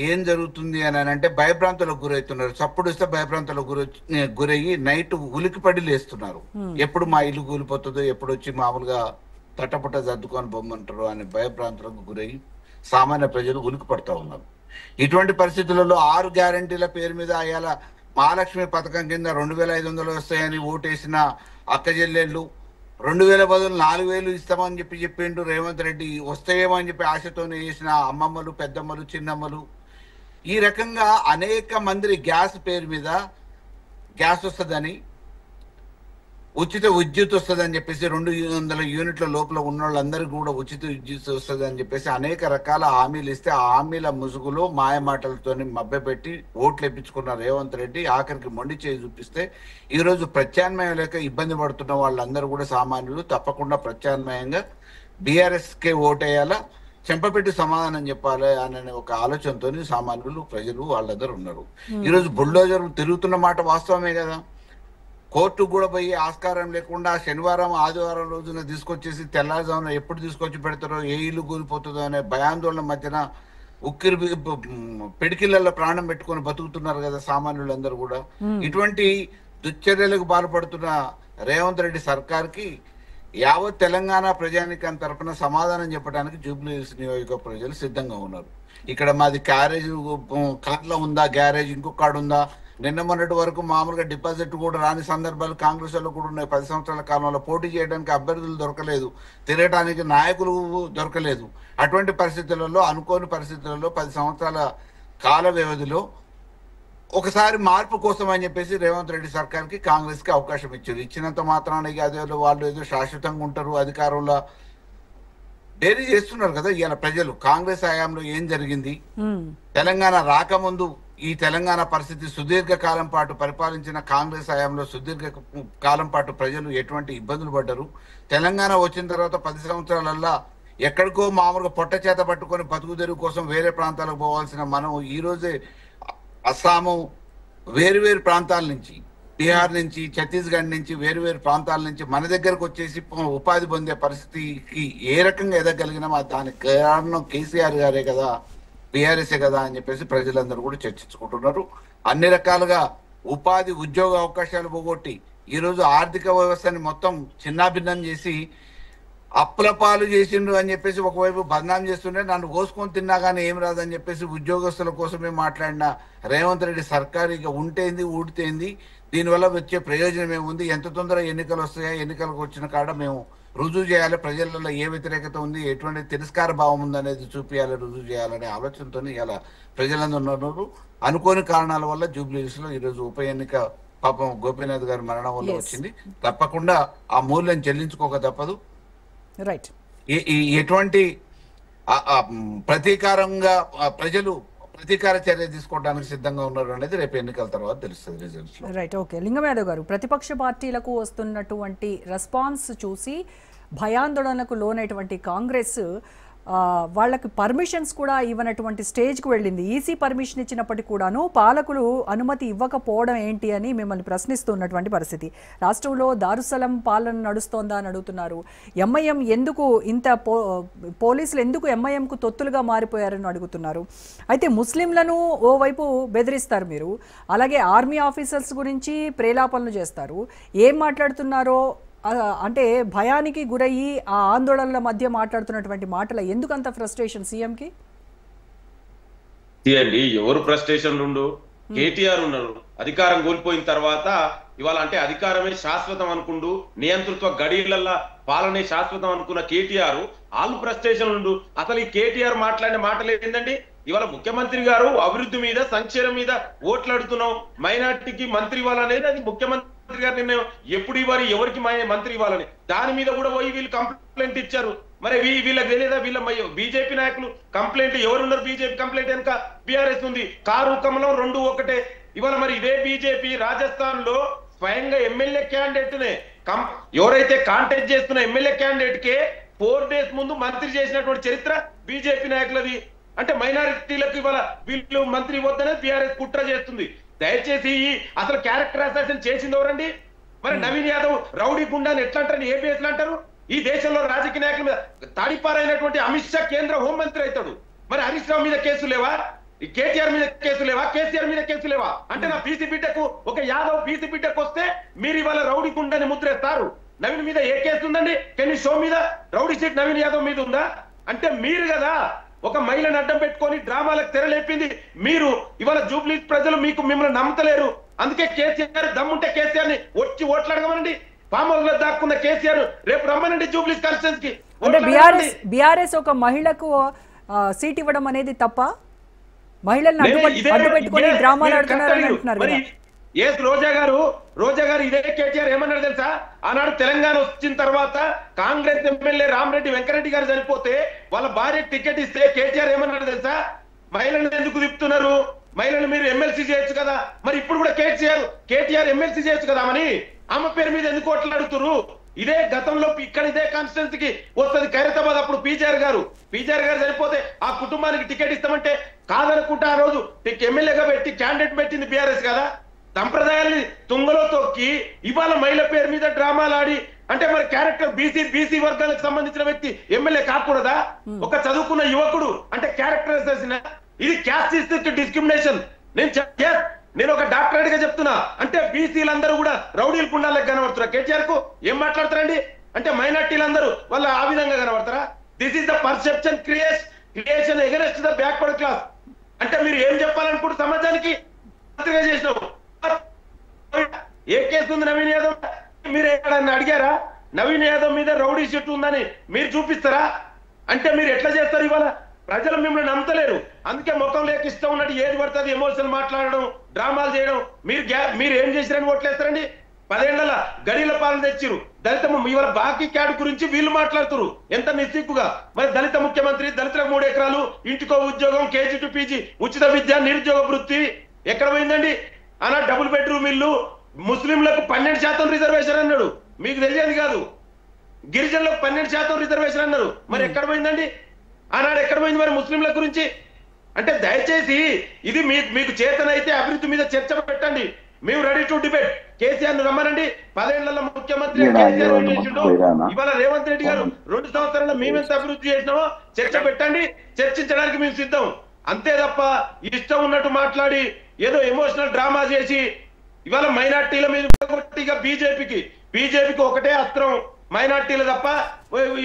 ఏం జరుగుతుంది అని అంటే భయభ్రాంతులకు గురవుతున్నారు. చప్పుడు ఇస్తే భయభ్రాంతులకు గురయ్యి నైట్ ఉలికిపడి లేస్తున్నారు. ఎప్పుడు మా ఇల్లు కూలిపోతుందో, ఎప్పుడు వచ్చి మామూలుగా తట్టపుట్ట సర్దుకొని బొమ్మంటారు అనే భయభ్రాంతులకు గురయ్యి సామాన్య ప్రజలు ఉలికి పడుతూ ఉన్నారు. ఇటువంటి పరిస్థితులలో 6 గ్యారంటీల పేరు మీద అయ్యాల మహాలక్ష్మి పథకం కింద 2500 వస్తాయని ఓటేసిన అక్క చెల్లెళ్ళు 2000 బదులు 4000 ఇస్తామని చెప్పిండు రేవంత్ రెడ్డి. వస్తాయేమో అని చెప్పి ఆశతోనే వేసిన అమ్మమ్మలు, పెద్దమ్మలు, చిన్నమ్మలు, ఈ రకంగా అనేక మంది గ్యాస్ పేరు మీద గ్యాస్ వస్తుందని, ఉచిత విద్యుత్ వస్తుందని చెప్పేసి 200 యూనిట్ల లోపల ఉన్న వాళ్ళందరికీ కూడా ఉచిత విద్యుత్ వస్తుంది అని చెప్పేసి అనేక రకాల హామీలు ఇస్తే ఆ హామీల ముసుగులో మాయ మాటలతో మభ్యపెట్టి ఓట్లు వేయించుకున్న రేవంత్ రెడ్డి ఆఖరికి మొండి చేయి చూపిస్తే ఈరోజు ప్రత్యామ్నాయం లేక ఇబ్బంది పడుతున్న వాళ్ళందరూ కూడా సామాన్యులు తప్పకుండా ప్రత్యామ్నాయంగా బీఆర్ఎస్కే ఓటేయాలా, చెంపపెట్టి సమాధానం చెప్పాలి అనే ఒక ఆలోచనతో సామాన్యులు ప్రజలు వాళ్ళందరూ ఉన్నారు. ఈరోజు బుల్డోజర్ తిరుగుతున్న మాట వాస్తవమే కదా. కోర్టు కూడా పోయి ఆస్కారం లేకుండా శనివారం, ఆదివారం రోజున తీసుకొచ్చేసి తెల్లారుజామున ఎప్పుడు తీసుకొచ్చి పెడతారో, ఏ ఇల్లు కూలిపోతుందో అనే భయాందోళన మధ్యన ఉక్కిరి పిడికిళ్ళల్లో ప్రాణం పెట్టుకొని బతుకుతున్నారు కదా సామాన్యులందరూ కూడా. ఇటువంటి దుశ్చర్యలకు బాధపడుతున్న రేవంత్ రెడ్డి సర్కార్కి యావత్ తెలంగాణ ప్రజానికం తరపున సమాధానం చెప్పడానికి జూబ్లీహిల్స్ నియోజకవర్గ ప్రజలు సిద్ధంగా ఉన్నారు. ఇక్కడ మాది క్యారేజ్ కార్లో ఉందా, గ్యారేజ్ ఇంకొక కాడ ఉందా, నిన్న మొన్నటి వరకు మామూలుగా డిపాజిట్ కూడా రాని సందర్భాలు కాంగ్రెస్ లో కూడా ఉన్నాయి. 10 సంవత్సరాల కాలంలో పోటీ చేయడానికి అభ్యర్థులు దొరకలేదు, తిరగడానికి నాయకులు దొరకలేదు. అటువంటి పరిస్థితులలో, అనుకోని పరిస్థితులలో 10 సంవత్సరాల కాల వ్యవధిలో ఒకసారి మార్పు కోసం అని చెప్పేసి రేవంత్ రెడ్డి సర్కార్కి కాంగ్రెస్కి అవకాశం ఇచ్చారు. ఇచ్చినంత మాత్రాన అదే వాళ్ళు ఏదో శాశ్వతంగా ఉంటారు అధికారంలో డైరీ చేస్తున్నారు కదా. ఇవాళ ప్రజలు కాంగ్రెస్ హయాంలో ఏం జరిగింది, తెలంగాణ రాకముందు ఈ తెలంగాణ పరిస్థితి, సుదీర్ఘ కాలం పాటు పరిపాలించిన కాంగ్రెస్ హయాంలో సుదీర్ఘ కాలం పాటు ప్రజలు ఎటువంటి ఇబ్బందులు పడ్డారు, తెలంగాణ వచ్చిన తర్వాత 10 సంవత్సరాలల్లా ఎక్కడికో మామూలుగా పొట్ట చేత పట్టుకొని బతుకుదెరువు కోసం వేరే ప్రాంతాలకు పోవాల్సిన మనం ఈ రోజే అస్సాము, వేరు ప్రాంతాల నుంచి, బీహార్ నుంచి, ఛత్తీస్గఢ్ నుంచి, వేరు ప్రాంతాల నుంచి మన దగ్గరకు వచ్చేసి ఉపాధి పొందే పరిస్థితికి ఏ రకంగా ఎదగలిగినా దానికి కారణం కేసీఆర్ గారే కదా, బీఆర్ఎస్ఏ కదా అని చెప్పేసి ప్రజలందరూ కూడా చర్చించుకుంటున్నారు. అన్ని రకాలుగా ఉపాధి, ఉద్యోగ అవకాశాలు పోగొట్టి ఈరోజు ఆర్థిక వ్యవస్థని మొత్తం చిన్నాభిన్నం చేసి అప్పుల పాలు చేసిండు అని చెప్పేసి ఒకవైపు బదనాం చేస్తుండే, నన్ను కోసుకొని తిన్నా కానీ ఏం రాదని చెప్పేసి ఉద్యోగస్తుల కోసమే మాట్లాడిన రేవంత్ రెడ్డి సర్కారు ఇక ఉంటేంది, ఊడితేంది, దీనివల్ల వచ్చే ప్రయోజనం ఏముంది, ఎంత తొందరగా ఎన్నికలు వస్తాయా, ఎన్నికలకు వచ్చిన కాడ మేము రుజువు చేయాలి, ప్రజలలో ఏ వ్యతిరేకత ఉంది, ఎటువంటి తిరస్కార భావం ఉంది అనేది చూపించాలి, రుజువు చేయాలనే ఆలోచనతో ఇలా ప్రజలందరూ ఉన్నారు. అనుకోని కారణాల వల్ల జూబ్లీహిల్స్ లో ఈరోజు ఉప ఎన్నిక పాపం గోపీనాథ్ గారి మరణం వల్ల వచ్చింది. తప్పకుండా ఆ మూల్యం చెల్లించుకోక తప్పదు. రైట్, ఎటువంటి ప్రతీకారంగా ప్రజలు ప్రతీకార చర్య తీసుకోవడానికి సిద్ధంగా ఉన్నారు అనేది రేపు ఎన్నికల తర్వాత తెలుస్తుంది రిజల్ట్స్. Right, okay. లింగం యాదవ్ గారు, ప్రతిపక్ష పార్టీలకు వస్తున్నటువంటి రెస్పాన్స్ చూసి భయాందోళనకు లోనైనటువంటి కాంగ్రెస్ వాళ్ళకి పర్మిషన్స్ కూడా ఇవ్వనటువంటి స్టేజ్కు వెళ్ళింది. ఈసీ పర్మిషన్ ఇచ్చినప్పటికీ కూడాను పాలకులు అనుమతి ఇవ్వకపోవడం ఏంటి అని మిమ్మల్ని ప్రశ్నిస్తున్నటువంటి పరిస్థితి. రాష్ట్రంలో దారుసలం పాలన నడుస్తోందా అని అడుగుతున్నారు. ఎంఐఎం ఎందుకు ఇంత పోలీసులు ఎందుకు ఎంఐఎంకు తొత్తులుగా మారిపోయారని అడుగుతున్నారు. అయితే ముస్లింలను ఓవైపు బెదిరిస్తారు మీరు, అలాగే ఆర్మీ ఆఫీసర్స్ గురించి ప్రేలాపనలు చేస్తారు. ఏం మాట్లాడుతున్నారో అంటే భయానికి గురయ్యి ఆ ఆందోళనల మధ్య మాట్లాడుతున్నటువంటి మాటల ఎందుకంత ఫ్రస్ట్రేషన్ సీఎంకి? ఎవరు ఫ్రస్ట్రేషన్ ఉండు, కేటీఆర్ ఉన్నారు. అధికారం కోల్పోయిన తర్వాత ఇవాళ అంటే అధికారమే శాశ్వతం అనుకుంటూ నియంతృత్వ గడియలల్లా పాలనే శాశ్వతం అనుకున్న కేటీఆర్ వాళ్ళు ఫ్రస్ట్రేషన్ ఉండు. అసలు ఈ కేటీఆర్ మాట్లాడిన మాటలు ఏంటండి, ఇవాళ ముఖ్యమంత్రి గారు అభివృద్ధి మీద, సంక్షేమం మీద ఓట్లు అడుగుతున్నాం, మైనార్టీకి మంత్రి ఇవ్వాలనేది అది ముఖ్యమంత్రి గారు నిర్ణయం. ఎప్పుడు ఇవ్వాలి, ఎవరికి మంత్రి ఇవ్వాలని దాని మీద కూడా పోయి వీళ్ళు కంప్లైంట్ ఇచ్చారు. మరి వీళ్ళకి తెలియదా? వీళ్ళ బీజేపీ నాయకులు కంప్లైంట్ ఎవరున్నారు? బీజేపీ కంప్లైంట్ వెనుక బీఆర్ఎస్ ఉంది. కారు కమలం రెండు ఒకటే. ఇవాళ మరి ఇదే బీజేపీ రాజస్థాన్ లో స్వయంగా ఎమ్మెల్యే క్యాండిడేట్ నే ఎవరైతే కాంటెస్ట్ చేస్తున్న ఎమ్మెల్యే క్యాండిడేట్ కే 4 days ముందు మంత్రి చేసినటువంటి చరిత్ర బీజేపీ నాయకులది. అంటే మైనారిటీలకు ఇవాళ వీళ్ళు మంత్రి వద్దనే బీఆర్ఎస్ కుట్ర చేస్తుంది. దయచేసి అసలు క్యారెక్టర్ అసాసిన్ చేసింది ఎవరండి? మరి నవీన్ యాదవ్ రౌడీ గుండాని ఎట్లా అంటారు? ఏపీఎస్ అంటారు? ఈ దేశంలో రాజకీయ నాయకుల మీద తాడిపారైనటువంటి అమిత్ షా కేంద్ర హోంమంత్రి అవుతాడు. మరి హరీష్ రావు మీద కేసు లేవా? కేటీఆర్ మీద కేసు లేవా? కేసీఆర్ మీద కేసు లేవా? అంటే నా బీసీ బిడ్డకు ఒక యాదవ్ బీసీ బిడ్డకు వస్తే మీరు ఇవాళ రౌడీ గుండాని ముద్రేస్తారు. నవీన్ మీద ఏ కేసు ఉందండి? కెన్ షో మీద రౌడీ షీట్ నవీన్ యాదవ్ మీద ఉందా? అంటే మీరు కదా ఒక మహిళను అడ్డం పెట్టుకొని డ్రామాలకు తెరలేపింది మీరు. ఇవాళ జూబ్లీ ప్రజలు మిమ్మల్ని నమ్మతలేరు. అందుకే కేసీఆర్ దమ్ముంటే కేసీఆర్ ని వచ్చి ఓట్లాడగమనండి. పామోల్లో దాక్కున్న కేసీఆర్ రేపు రమ్మనండి జూబ్లీ కాన్స్టిట్యూన్స్ కి. అంటే బీఆర్ఎస్ ఒక మహిళకు సీట్ ఇవ్వడం అనేది తప్ప? మహిళలను అడ్డు పెట్టుకొని డ్రామాలు ఆడుతున్నారని అంటున్నారు కదా. రోజా గారు ఇదే కేటీఆర్ ఏమన్నారు తెలుసా? ఆనాడు తెలంగాణ వచ్చిన తర్వాత కాంగ్రెస్ ఎమ్మెల్యే రామరెడ్డి వెంకరెడ్డి గారు చనిపోతే వాళ్ళ భార్య టికెట్ ఇస్తే కేటీఆర్ ఏమన్నాడు తెలుసా? మహిళలను ఎందుకు తిప్పుతున్నారు? మహిళలు మీరు ఎమ్మెల్సీ చేయొచ్చు కదా. మరి ఇప్పుడు కూడా కేటీఆర్ ఎమ్మెల్సీ చేయొచ్చు కదా అని ఆమె పేరు మీద ఎందుకు ఓట్లాడుతున్నారు? ఇదే గతంలో ఇక్కడ ఇదే కాన్స్టిట్యున్సీకి వస్తుంది ఖైరతాబాద్. అప్పుడు పీజీఆర్ గారు చనిపోతే ఆ కుటుంబానికి టికెట్ ఇస్తామంటే కాదనుకుంటే ఆ రోజు ఎమ్మెల్యేగా పెట్టి క్యాండిడేట్ పెట్టింది బీఆర్ఎస్ కదా. సంప్రదాయాల్ని తుంగలో తొక్కి ఇవాళ మహిళ పేరు మీద డ్రామాలు ఆడి అంటే మరి క్యారెక్టర్ బీసీ వర్గాలకు సంబంధించిన వ్యక్తి ఎమ్మెల్యే కాకూడదా? ఒక చదువుకున్న యువకుడు అంటే క్యారెక్టర్ చేసిన ఇది క్యాస్ట్ డిస్క్రిమినేషన్. నేను ఒక డాక్టర్ గా చెప్తున్నా. అంటే బీసీలందరూ కూడా రౌడీలు కుండాలకు కనబడుతున్నారు. కేటీఆర్ కు ఏం మాట్లాడతారండి? అంటే మైనార్టీలందరూ వాళ్ళ ఆ విధంగా కనబడతారా? This is the perception creation against the backward class. అంటే మీరు ఏం చెప్పాలనుకుంటే సమాజానికి చేసినావు. ఏ కేసు ఉంది నవీన్ యాదవ్? మీరు ఎక్కడన్నా అడిగారా? నవీన్ యాదవ్ మీద రౌడీ షీట్ ఉందని మీరు చూపిస్తారా? అంటే మీరు ఎట్లా చేస్తారు? ఇవాళ ప్రజలు మిమ్మల్ని నమ్మతలేరు. అందుకే ముఖం లేక ఇష్టం ఉన్నట్టు ఏది పడుతుంది ఎమోషన్ మాట్లాడడం, డ్రామాలు చేయడం. మీరు ఏం చేసిరని ఓట్లేస్తారండి? 10 ఏళ్ల గడిల పాలన తెచ్చిరు. దళిత ఇవాళ బాకీ క్యాడ్ గురించి వీళ్ళు మాట్లాడుతున్నారు ఎంత నిస్సిగ్గుగా. మరి దళిత ముఖ్యమంత్రి, దళితులకు 3 ఎకరాలు, ఇంటికో ఉద్యోగం, కేజీ టు పీజీ, ఉచిత విద్య, నిరుద్యోగ వృత్తి ఎక్కడ పోయిందండి? అలా డబుల్ బెడ్రూమ్ ఇల్లు, ముస్లింలకు 12% రిజర్వేషన్ అన్నాడు. మీకు తెలియదు కాదు. గిరిజనులకు 12% రిజర్వేషన్ అన్నారు. మరి ఎక్కడ పోయిందండి? ఆనాడు ఎక్కడ పోయింది మరి ముస్లింల గురించి? అంటే దయచేసి ఇది మీకు చేతనైతే అభివృద్ధి మీద చర్చ పెట్టండి. మేము రెడీ టు డిబేట్. కేసీఆర్ ను రమ్మనండి. 10 ఏళ్ల ముఖ్యమంత్రి కేసీఆర్ చేసిండు. ఇవాళ రేవంత్ రెడ్డి గారు 2 సంవత్సరాల్లో మేమెంత అభివృద్ధి చేసినామో చర్చ పెట్టండి. చర్చించడానికి మేము సిద్ధం. అంతే తప్ప ఇష్టం ఉన్నట్టు మాట్లాడి ఏదో ఎమోషనల్ డ్రామా చేసి ఇవాళ మైనార్టీల మీద బీజేపీకి ఒకటే అస్త్రం మైనార్టీలు తప్ప,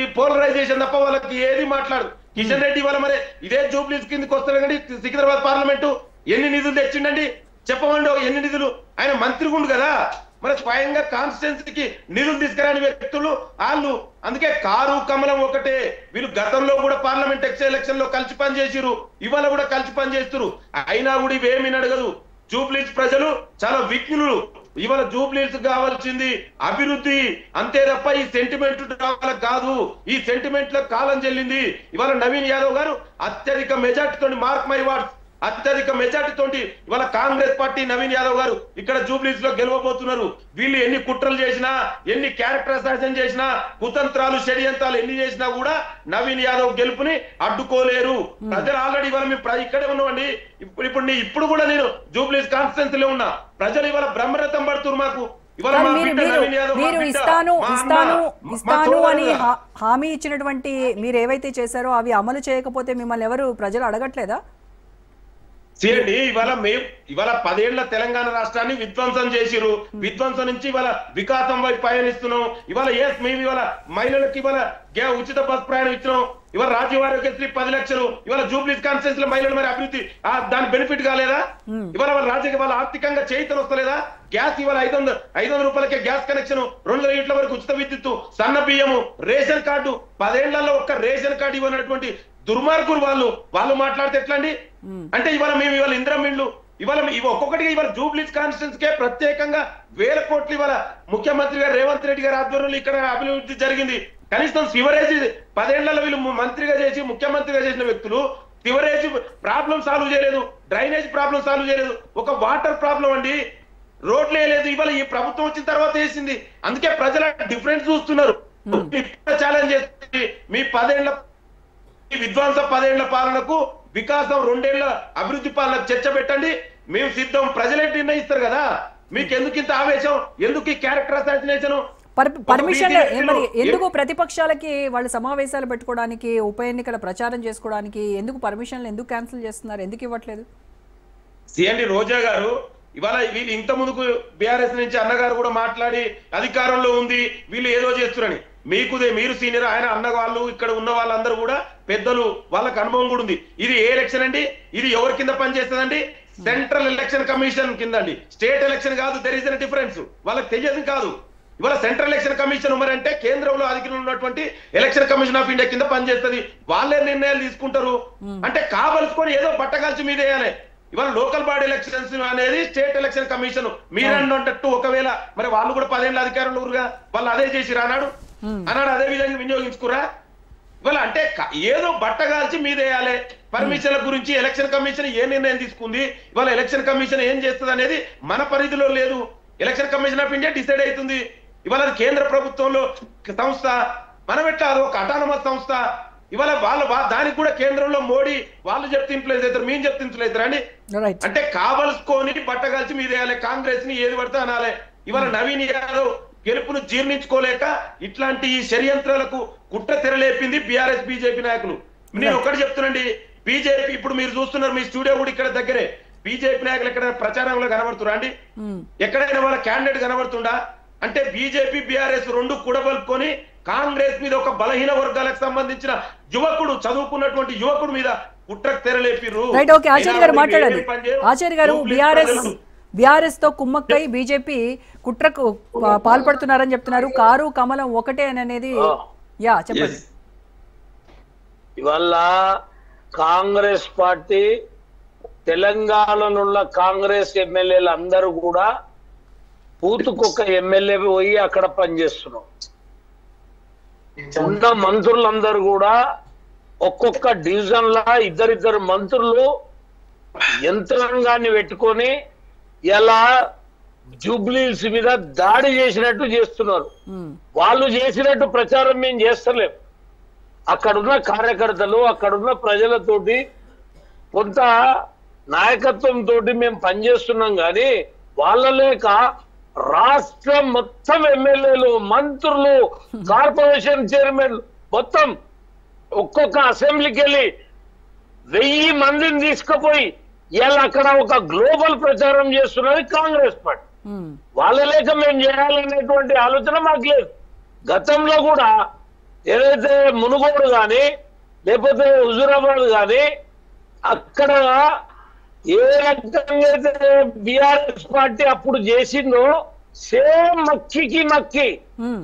ఈ పోలరైజేషన్ తప్ప వాళ్ళకి ఏది మాట్లాడు. కిషన్ రెడ్డి వాళ్ళ మరి ఇదే జూబ్లీస్ కిందకి వస్తారు కండి. సికింద్రాబాద్ పార్లమెంటు ఎన్ని నిధులు తెచ్చిండండి చెప్పమండి? ఎన్ని నిధులు? ఆయన మంత్రి గుండు కదా. మరి స్వయంగా కాన్స్టిట్యున్సీకి నిధులు తీసుకురాని వ్యక్తులు వాళ్ళు. అందుకే కారు కమలం ఒకటే. వీళ్ళు గతంలో కూడా పార్లమెంట్ ఎలక్షన్ లో కలిసి పనిచేసిరు, ఇవాళ కూడా కలిసి పనిచేస్తున్నారు. అయినా కూడా ఇవేమీ అడగదు. జూబ్లీస్ ప్రజలు చాలా విఘ్నులు. ఇవాళ జూబ్లీస్ కావాల్సింది అభివృద్ధి అంతే తప్ప ఈ సెంటిమెంట్ కాదు. ఈ సెంటిమెంట్ లో కాలం చెల్లింది. ఇవాళ నవీన్ యాదవ్ గారు అత్యధిక మెజార్టీతో, మార్క్ మై వర్డ్స్, అత్యధిక మెజార్టీతో ఇవాళ కాంగ్రెస్ పార్టీ నవీన్ యాదవ్ గారు ఇక్కడ జూబ్లీస్ లో గెలవబోతున్నారు. వీళ్ళు ఎన్ని కుట్రలు చేసినా, ఎన్ని క్యారెక్టర్ అసాసిన్ చేసినా, కుతంత్రాలు, షడ్యంత్రాలు ఎన్ని చేసినా కూడా నవీన్ యాదవ్ గెలుపుని అడ్డుకోలేరు. ప్రజలు ఆల్రెడీ ఇవాళ మేము ఇక్కడే ఉన్నామండి. ఇప్పుడు కూడా నేను జూబ్లీస్ కాన్స్టిట్యున్సీలో ఉన్నా. ప్రజలు ఇవాళ బ్రహ్మరథం పడుతున్నారు మాకు. మీరు ఇస్తాను అని హామీ ఇచ్చినటువంటి మీరు ఏవైతే చేశారో అవి అమలు చేయకపోతే మిమ్మల్ని ఎవరు ప్రజలు అడగట్లేదా? చేయండి. ఇవాళ 10 ఏళ్ల తెలంగాణ రాష్ట్రాన్ని విధ్వంసం చేసిరు. విధ్వంసం నుంచి ఇవాళ వికాసం వైపు పయనిస్తున్నాం. ఇవాళ మేము ఇవాళ మహిళలకు ఇవాళ ఉచిత బస్ ప్రయాణం ఇచ్చినాం. ఇవాళ రాజీవ్ ఆరోగ్యశ్రీ 10 లక్షలు. ఇవాళ జూబ్లీస్ కాన్స్టిట్యున్సీ లో మహిళలు మరి అభివృద్ధి దాని బెనిఫిట్ కాలేదా? ఇవాళ వాళ్ళ ఆర్థికంగా చేయితను వస్తలేదా? గ్యాస్ ఇవాళ 500 రూపాయలకే గ్యాస్ కనెక్షన్, 200 యూనిట్ల వరకు ఉచిత విద్యుత్తు, సన్న బియ్యము, రేషన్ కార్డు. 10 ఏళ్లలో ఒక్క రేషన్ కార్డు ఇవ్వనటువంటి దుర్మార్గులు వాళ్ళు మాట్లాడితే ఎట్లా అండి? అంటే ఇవాళ ఇంద్రమిండ్లు ఇవాళ ఒక్కొక్కటిగా ఇవాళ జూబ్లీస్ కాన్స్టిట్యున్సీ కే ప్రత్యేకంగా 1000 కోట్లు ఇవాళ ముఖ్యమంత్రి గారు రేవంత్ రెడ్డి గారి ఆధ్వర్యంలో ఇక్కడ అభివృద్ధి జరిగింది. కనీసం సివరేజ్ 10 ఏళ్లలో వీళ్ళు మంత్రిగా చేసి ముఖ్యమంత్రిగా చేసిన వ్యక్తులు సివరేజ్ ప్రాబ్లం సాల్వ్ చేయలేదు, డ్రైనేజ్ ప్రాబ్లం సాల్వ్ చేయలేదు, ఒక వాటర్ ప్రాబ్లం అండి, రోడ్లు వేయలేదు. ఇవాళ ఈ ప్రభుత్వం వచ్చిన తర్వాత వేసింది. అందుకే ప్రజల డిఫరెన్స్ చూస్తున్నారు. ఛాలెంజ్ చేస్తుంది మీ 10 ఏళ్ల విధ్వంస 10 ఏళ్ల పాలనకు వికాసం 2 ఏళ్ల అభివృద్ధి పాలనకు చర్చ పెట్టండి, మేము సిద్ధం. ప్రజలే నిర్ణయిస్తారు కదా. మీకు ఎందుకు ఇంత ఆవేశం, ఎందుకు ఈ క్యారెక్టర్ అసాసినేషన్? పర్మిషన్ మరి ఎందుకు ప్రతిపక్షాలకి వాళ్ళ సమావేశాలు పెట్టుకోవడానికి, ఉప ఎన్నికల ప్రచారం చేసుకోవడానికి ఎందుకు పర్మిషన్లు ఎందుకు క్యాన్సిల్ చేస్తున్నారు, ఎందుకు ఇవ్వట్లేదు? సిఎండి రోజా గారు ఇవాళ వీళ్ళు ఇంత ముందుకు బీఆర్ఎస్ నుంచి అన్నగారు కూడా మాట్లాడి అధికారంలో ఉంది వీళ్ళు ఏదో చేస్తున్నారని, మీరు సీనియర్, ఆయన అన్న వాళ్ళు ఇక్కడ ఉన్న వాళ్ళందరూ కూడా పెద్దలు, వాళ్ళకి అనుభవం కూడా ఉంది. ఇది ఏ ఎలక్షన్ అండి? ఇది ఎవరి కింద పనిచేస్తుందండి? సెంట్రల్ ఎలక్షన్ కమిషన్ కింద అండి, స్టేట్ ఎలక్షన్ కాదు. There is a difference. వాళ్ళకి తెలియదు కాదు. ఇవాళ సెంట్రల్ ఎలక్షన్ కమిషన్ అంటే కేంద్రంలో అధికారంలో ఉన్నటువంటి ఎలక్షన్ కమిషన్ ఆఫ్ ఇండియా కింద పనిచేస్తుంది. వాళ్ళే నిర్ణయాలు తీసుకుంటారు. అంటే కావలసుకొని ఏదో బట్టగాల్చి మీద వేయాలి. ఇవాళ లోకల్ బాడీ ఎలక్షన్స్ అనేది స్టేట్ ఎలక్షన్ కమిషన్. మీరన్నట్టు ఒకవేళ మరి వాళ్ళు కూడా 10 ఏళ్ళ అధికారంలో వాళ్ళు అదే చేసి అన్నాడు అదే విధంగా వినియోగించుకురా. ఇవాళ అంటే ఏదో బట్టగాల్చి మీద వేయాలి. పర్మిషన్ల గురించి ఎలక్షన్ కమిషన్ ఏ నిర్ణయం తీసుకుంది, ఇవాళ ఎలక్షన్ కమిషన్ ఏం చేస్తుంది అనేది మన పరిధిలో లేదు. Election commission of India decide అవుతుంది. ఇవాళ కేంద్ర ప్రభుత్వంలో సంస్థ, మనం ఎట్లా అది ఒక అటానమస్ సంస్థ. ఇవాళ దానికి కూడా కేంద్రంలో మోడీ వాళ్ళు చెప్తే ఇంప్లైజ్ అవుతారు, మేము చెప్తే ఇంప్లైజ్ అవుతారు అండి. అంటే కావలసుకొని బట్టగాల్చి మీద వేయాలి. కాంగ్రెస్ ని ఏది పడితే అనాలి. ఇవాళ నవీన్ యాదవ్ గెలుపును జీర్ణించుకోలేక ఇట్లాంటి షడ్యంత్రాలకు కుట్ర తెరలేపింది బీఆర్ఎస్ బీజేపీ నాయకులు. నేను ఒకటి చెప్తున్నాండి, బీజేపీ ఇప్పుడు మీరు చూస్తున్నారు, మీ స్టూడియో కూడా ఇక్కడ దగ్గరే. బీజేపీ నాయకులు ఎక్కడ ప్రచారంలో కనబడుతురా అండి? ఎక్కడైనా వాళ్ళ క్యాండిడేట్ కనబడుతుండా? అంటే బీజేపీ బీఆర్ఎస్ రెండు కూడబలుకొని కాంగ్రెస్ మీద ఒక బలహీన వర్గాలకు సంబంధించిన యువకుడు, చదువుకున్నటువంటి యువకుడు మీద కుట్రకు తెరలేపిర్రు. ఆచార్య గారు మాట్లాడాలి. ఆచార్య గారు, బీఆర్ఎస్ తో కుమ్మక్కై బీజేపీ కుట్రకు పాల్పడుతున్నారని చెప్తున్నారు. కారు కమలం ఒకటే అని అనేది చెప్పండి. ఇవాళ కాంగ్రెస్ పార్టీ తెలంగాణలో ఉన్న కాంగ్రెస్ ఎమ్మెల్యేలు అందరూ కూడా పూతుకొక్క ఎమ్మెల్యే పోయి అక్కడ పనిచేస్తున్నాం. ఉన్న మంత్రులందరూ కూడా ఒక్కొక్క డివిజన్ లా ఇద్దరిద్దరు మంత్రులు యంత్రాంగాన్ని పెట్టుకొని ఇలా జూబ్లీస్ మీద దాడి చేసినట్టు చేస్తున్నారు. వాళ్ళు చేసినట్టు ప్రచారం మేము చేస్తలేం. అక్కడున్న కార్యకర్తలు, అక్కడున్న ప్రజలతోటి కొంత నాయకత్వం తోటి మేము పనిచేస్తున్నాం. కానీ వాళ్ళ లేక రాష్ట్రం మొత్తం ఎమ్మెల్యేలు, మంత్రులు, కార్పొరేషన్ చైర్మన్ మొత్తం ఒక్కొక్క అసెంబ్లీకి వెళ్ళి 1000 మందిని తీసుకుపోయి ఇలా అక్కడ ఒక గ్లోబల్ ప్రచారం చేస్తున్నది కాంగ్రెస్ పార్టీ. వాళ్ళ లేక మేము చేయాలనేటువంటి ఆలోచన మాకు లేదు. గతంలో కూడా ఏదైతే మునుగోడు కానీ లేకపోతే హుజూరాబాద్ కానీ అక్కడ ఏ రకంగా అయితే బీఆర్ఎస్ పార్టీ అప్పుడు చేసిందో సేమ్ మక్కి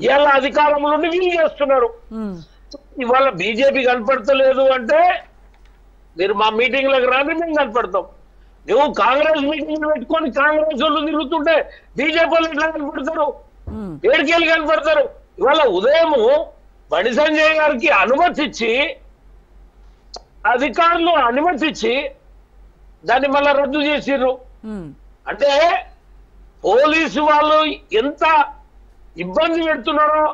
ఇవాళ అధికారంలో వీళ్ళు చేస్తున్నారు. ఇవాళ బీజేపీ కనపడతలేదు అంటే మీరు మా మీటింగ్లకు రాని మేము కనపడతాం. నువ్వు కాంగ్రెస్ మీటింగ్ పెట్టుకొని కాంగ్రెస్ వాళ్ళు తిరుగుతుంటే బీజేపీ వాళ్ళు ఎట్లా కనపడతారు? ఏడుకేళ్ళు కనపడతారు. ఇవాళ ఉదయం బండి సంజయ్ గారికి అనుమతిచ్చి, అధికారులు అనుమతిచ్చి దాన్ని మళ్ళా రద్దు చేసిర్రు. అంటే పోలీసు వాళ్ళు ఎంత ఇబ్బంది పెడుతున్నారో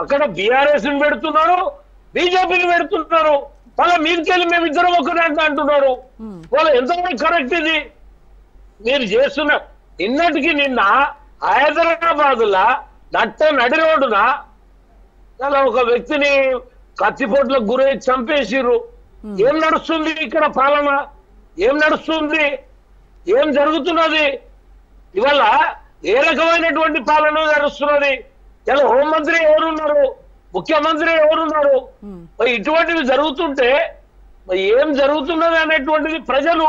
అక్కడ బీఆర్ఎస్ ని పెడుతున్నారు, బీజేపీని పెడుతున్నారు. వాళ్ళ మీదకెళ్ళి మేము ఇద్దరం ఒకటే అంటున్నారు. వాళ్ళు ఎంతమంది కరెక్ట్ ఇది మీరు చేస్తున్న? నిన్న హైదరాబాద్ లా నడి రోడ్డున అలా ఒక వ్యక్తిని కత్తిపోట్లకు గురై చంపేసిర్రు. ఏం నడుస్తుంది ఇక్కడ పాలన? ఏం నడుస్తుంది? ఏం జరుగుతున్నది? ఇవాళ ఏ రకమైనటువంటి పాలన నడుస్తున్నది? ఇలా హోంమంత్రి ఎవరున్నారు, ముఖ్యమంత్రి ఎవరున్నారు? ఇటువంటివి జరుగుతుంటే ఏం జరుగుతున్నది అనేటువంటిది ప్రజలు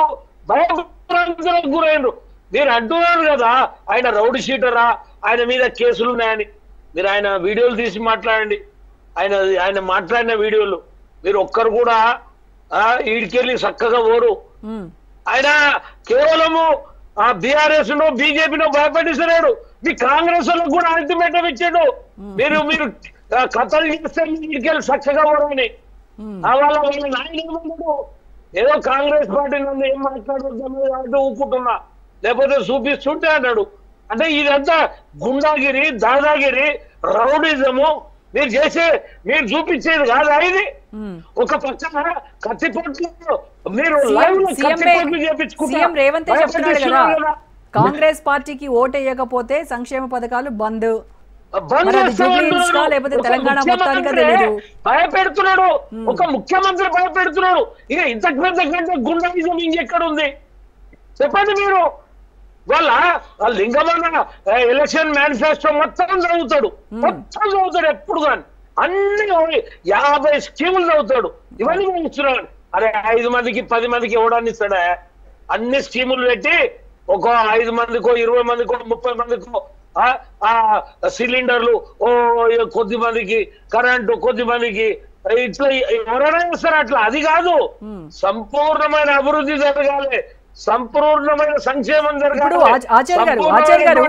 భయభ్రాంతులకు గురైనరు. మీరు అంటున్నారు కదా ఆయన రౌడీ షీటరా, ఆయన మీద కేసులు ఉన్నాయని. మీరు ఆయన వీడియోలు తీసి మాట్లాడండి. ఆయన మాట్లాడిన వీడియోలు మీరు ఒక్కరు కూడా ఈడికెళ్ళి చక్కగా ఓరు. ఆయన కేవలము బీఆర్ఎస్ నో బీజేపీనో భయపెట్టిస్తున్నాడు. మీ కాంగ్రెస్ వాళ్ళకు కూడా అల్టిమేటం ఇచ్చాడు. మీరు కథలు చేస్తే మీకెళ్ళి చక్కగా పోవని వాళ్ళ నాయన ఏమన్నాడు, ఏదో కాంగ్రెస్ పార్టీ నన్ను ఏం మాట్లాడుతుంటే ఊపుకుంటున్నా, లేకపోతే చూపిస్తుంటే అన్నాడు. అంటే ఇదంతా గుండాగిరి, దాదాగిరి, రౌడిజము మీరు చూపించేది కాదా ఇది? ఒక పక్కన కత్తిపోట్లు మీరు సీఎం రేవంత్ చెప్తున్నాడు కదా, కాంగ్రెస్ పార్టీకి ఓటేయకపోతే సంక్షేమ పథకాలు బంద్, లేకపోతే తెలంగాణ మొత్తానికి తెలియదు భయపెడుతున్నాడు. ఒక ముఖ్యమంత్రి భయపెడుతున్నాడు. ఇక ఇంతకు పెద్ద కంటే గుండాయిజం ఇంకెక్కడ ఉంది చెప్పండి మీరు? వాళ్ళ లింగమన్న ఎలక్షన్ మేనిఫెస్టో మొత్తం చదువుతాడు, ఎప్పుడు కానీ అన్ని 50 స్కీములు చదువుతాడు. ఇవన్నీ మేము ఇస్తున్నాడు. అరే 5 మందికి 10 మందికి ఇవ్వడాన్ని ఇస్తాడా? అన్ని స్కీములు పెట్టి ఒక 5 మందికో 20 మందికో 30 మందికో సిలిండర్లు, కొద్ది మందికి కరెంటు, కొద్ది మందికి ఇట్లా ఎవరైనా చేస్తారు అట్లా. అది కాదు, సంపూర్ణమైన అభివృద్ధి జరగాలి, సంపూర్ణమైన సంక్షేమం జరగాలి. ఆచార్య గారు,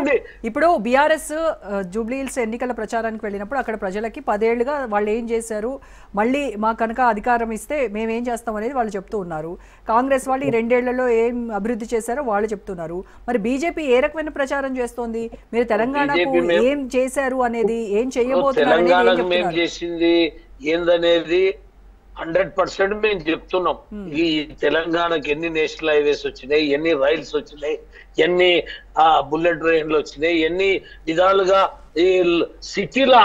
ఇప్పుడు బీఆర్ఎస్ జూబ్లీహిల్స్ ఎన్నికల ప్రచారానికి వెళ్ళినప్పుడు అక్కడ ప్రజలకి 10 ఏళ్లుగా వాళ్ళు ఏం చేశారు, మళ్ళీ మా కనుక అధికారం ఇస్తే మేమేం చేస్తాం అనేది వాళ్ళు చెప్తూ ఉన్నారు. కాంగ్రెస్ వాళ్ళు ఈ 2 ఏళ్లలో ఏం అభివృద్ధి చేశారో వాళ్ళు చెప్తున్నారు. మరి బీజేపీ ఏ రకమైన ప్రచారం చేస్తోంది? మీరు తెలంగాణకు ఏం చేశారు అనేది, ఏం చేయబోతున్నారు ఏందనేది 100% మేము చెప్తున్నాం. ఈ తెలంగాణకి ఎన్ని నేషనల్ హైవేస్ వచ్చినాయి, ఎన్ని రైల్స్ వచ్చినాయి, ఎన్ని బుల్లెట్ ట్రైన్లు వచ్చినాయి, ఎన్ని విధాలుగా ఈ సిటీల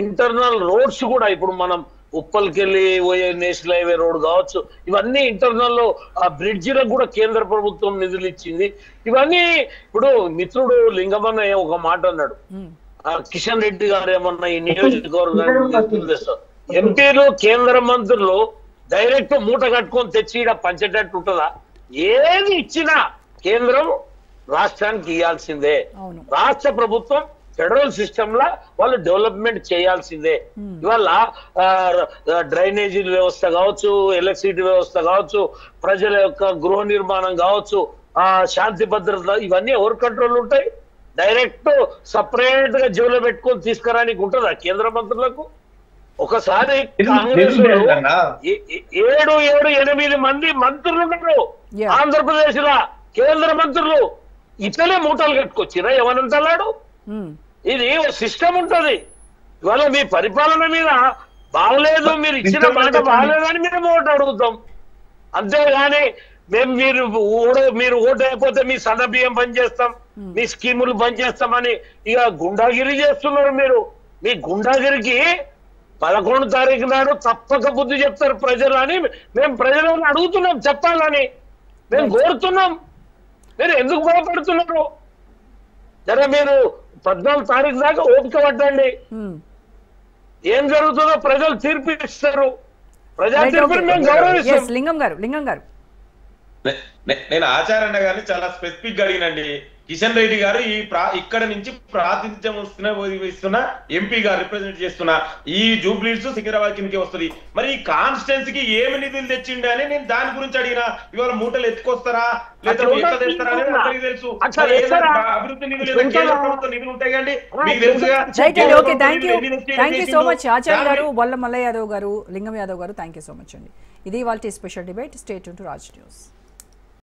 ఇంటర్నల్ రోడ్స్ కూడా, ఇప్పుడు మనం ఉప్పల్కెళ్ళి పోయే నేషనల్ హైవే రోడ్ కావచ్చు, ఇవన్నీ ఇంటర్నల్ బ్రిడ్జిలకు కూడా కేంద్ర ప్రభుత్వం నిధులు ఇచ్చింది. ఇవన్నీ ఇప్పుడు మిత్రుడు లింగమన్న ఒక మాట అన్నాడు, కిషన్ రెడ్డి గారు ఏమన్నా ఈ నియోజకవర్గాన్ని ఎంపీలు కేంద్ర మంత్రులు డైరెక్ట్ మూట కట్టుకొని తెచ్చి ఇక్కడ పంచేటట్టు ఉంటుందా? ఏది ఇచ్చినా కేంద్రం రాష్ట్రానికి ఇవ్వాల్సిందే. రాష్ట్ర ప్రభుత్వం ఫెడరల్ సిస్టమ్ లా వాళ్ళు డెవలప్మెంట్ చేయాల్సిందే. ఇవాళ డ్రైనేజీ వ్యవస్థ కావచ్చు, ఎలక్ట్రిసిటీ వ్యవస్థ కావచ్చు, ప్రజల యొక్క గృహ నిర్మాణం కావచ్చు, శాంతి భద్రత, ఇవన్నీ ఎవరి కంట్రోల్ ఉంటాయి? డైరెక్ట్ సపరేట్ గా జేబులో పెట్టుకొని తీసుకురానికి ఉంటుందా కేంద్ర మంత్రులకు? ఒకసారి కాంగ్రెస్ 7-8 మంది మంత్రులు ఉన్నారు ఆంధ్రప్రదేశ్ లో, కేంద్ర మంత్రులు. ఇట్లనే మూటలు కట్టుకొచ్చిరా ఎవరంతలాడు? ఇది ఒక సిస్టమ్ ఉంటది. ఇవాళ మీ పరిపాలన మీద బాగలేదు, మీరు ఇచ్చిన మాట బాగలేదని మేము ఓటు అడుగుతాం. అంతేగాని మీరు ఓటు అయిపోతే మీ సన్న బియ్యం బంద్ చేస్తాం, మీ స్కీములు బంద్ చేస్తామని ఇక గుండాగిరి చేస్తున్నారు మీరు. మీ గుండాగిరికి 11 తారీఖు నాడు తప్పక బుద్ధి చెప్తారు ప్రజలు అని మేము ప్రజలను అడుగుతున్నాం, చెప్పాలని మేము కోరుతున్నాం. మీరు ఎందుకు భయపడుతున్నారు? సరే మీరు 14 తారీఖు దాకా ఓపిక పట్టండి, ఏం జరుగుతుందో ప్రజలు తీర్పు ఇస్తారు. ప్రజా తీర్పుని మేము గౌరవిస్తాం. లింగం గారు, నేను ఆచార్య గారిని చాలా స్పెసిఫిక్ గా అడిగినండి. కిషన్ రెడ్డి గారు ఇక్కడ నుంచి ప్రాతినిధ్యం వస్తున్న ఎంపీ గారు రిప్రజెంట్ చేస్తున్న ఈ జూబ్లీహిల్స్ సికింద్రాబాద్ కిందకి వస్తుంది. మరి ఈ కాన్స్టిట్యున్సీకి ఏమి నిధులు తెచ్చిండే అని నేను దాని గురించి అడిగిన. ఇవాళ మూటలు ఎత్తుకొస్తారా లేదా ఎట్లా తెస్తారా అనేది అందరికీ తెలుసు. అభివృద్ధి నిధులు కేంద్ర ప్రభుత్వ నిధులు ఉంటాయి కండి, మీకు తెలుసుగా. థ్యాంక్ యూ సో మచ్ ఆచార్య గారు, బొల్ల మల్ల యాదవ్ గారు, లింగం యాదవ్ గారు, థ్యాంక్ యూ సో మచ్ అండి. ఇది ఇవాల్టి special debate. Stay tune to Raj news.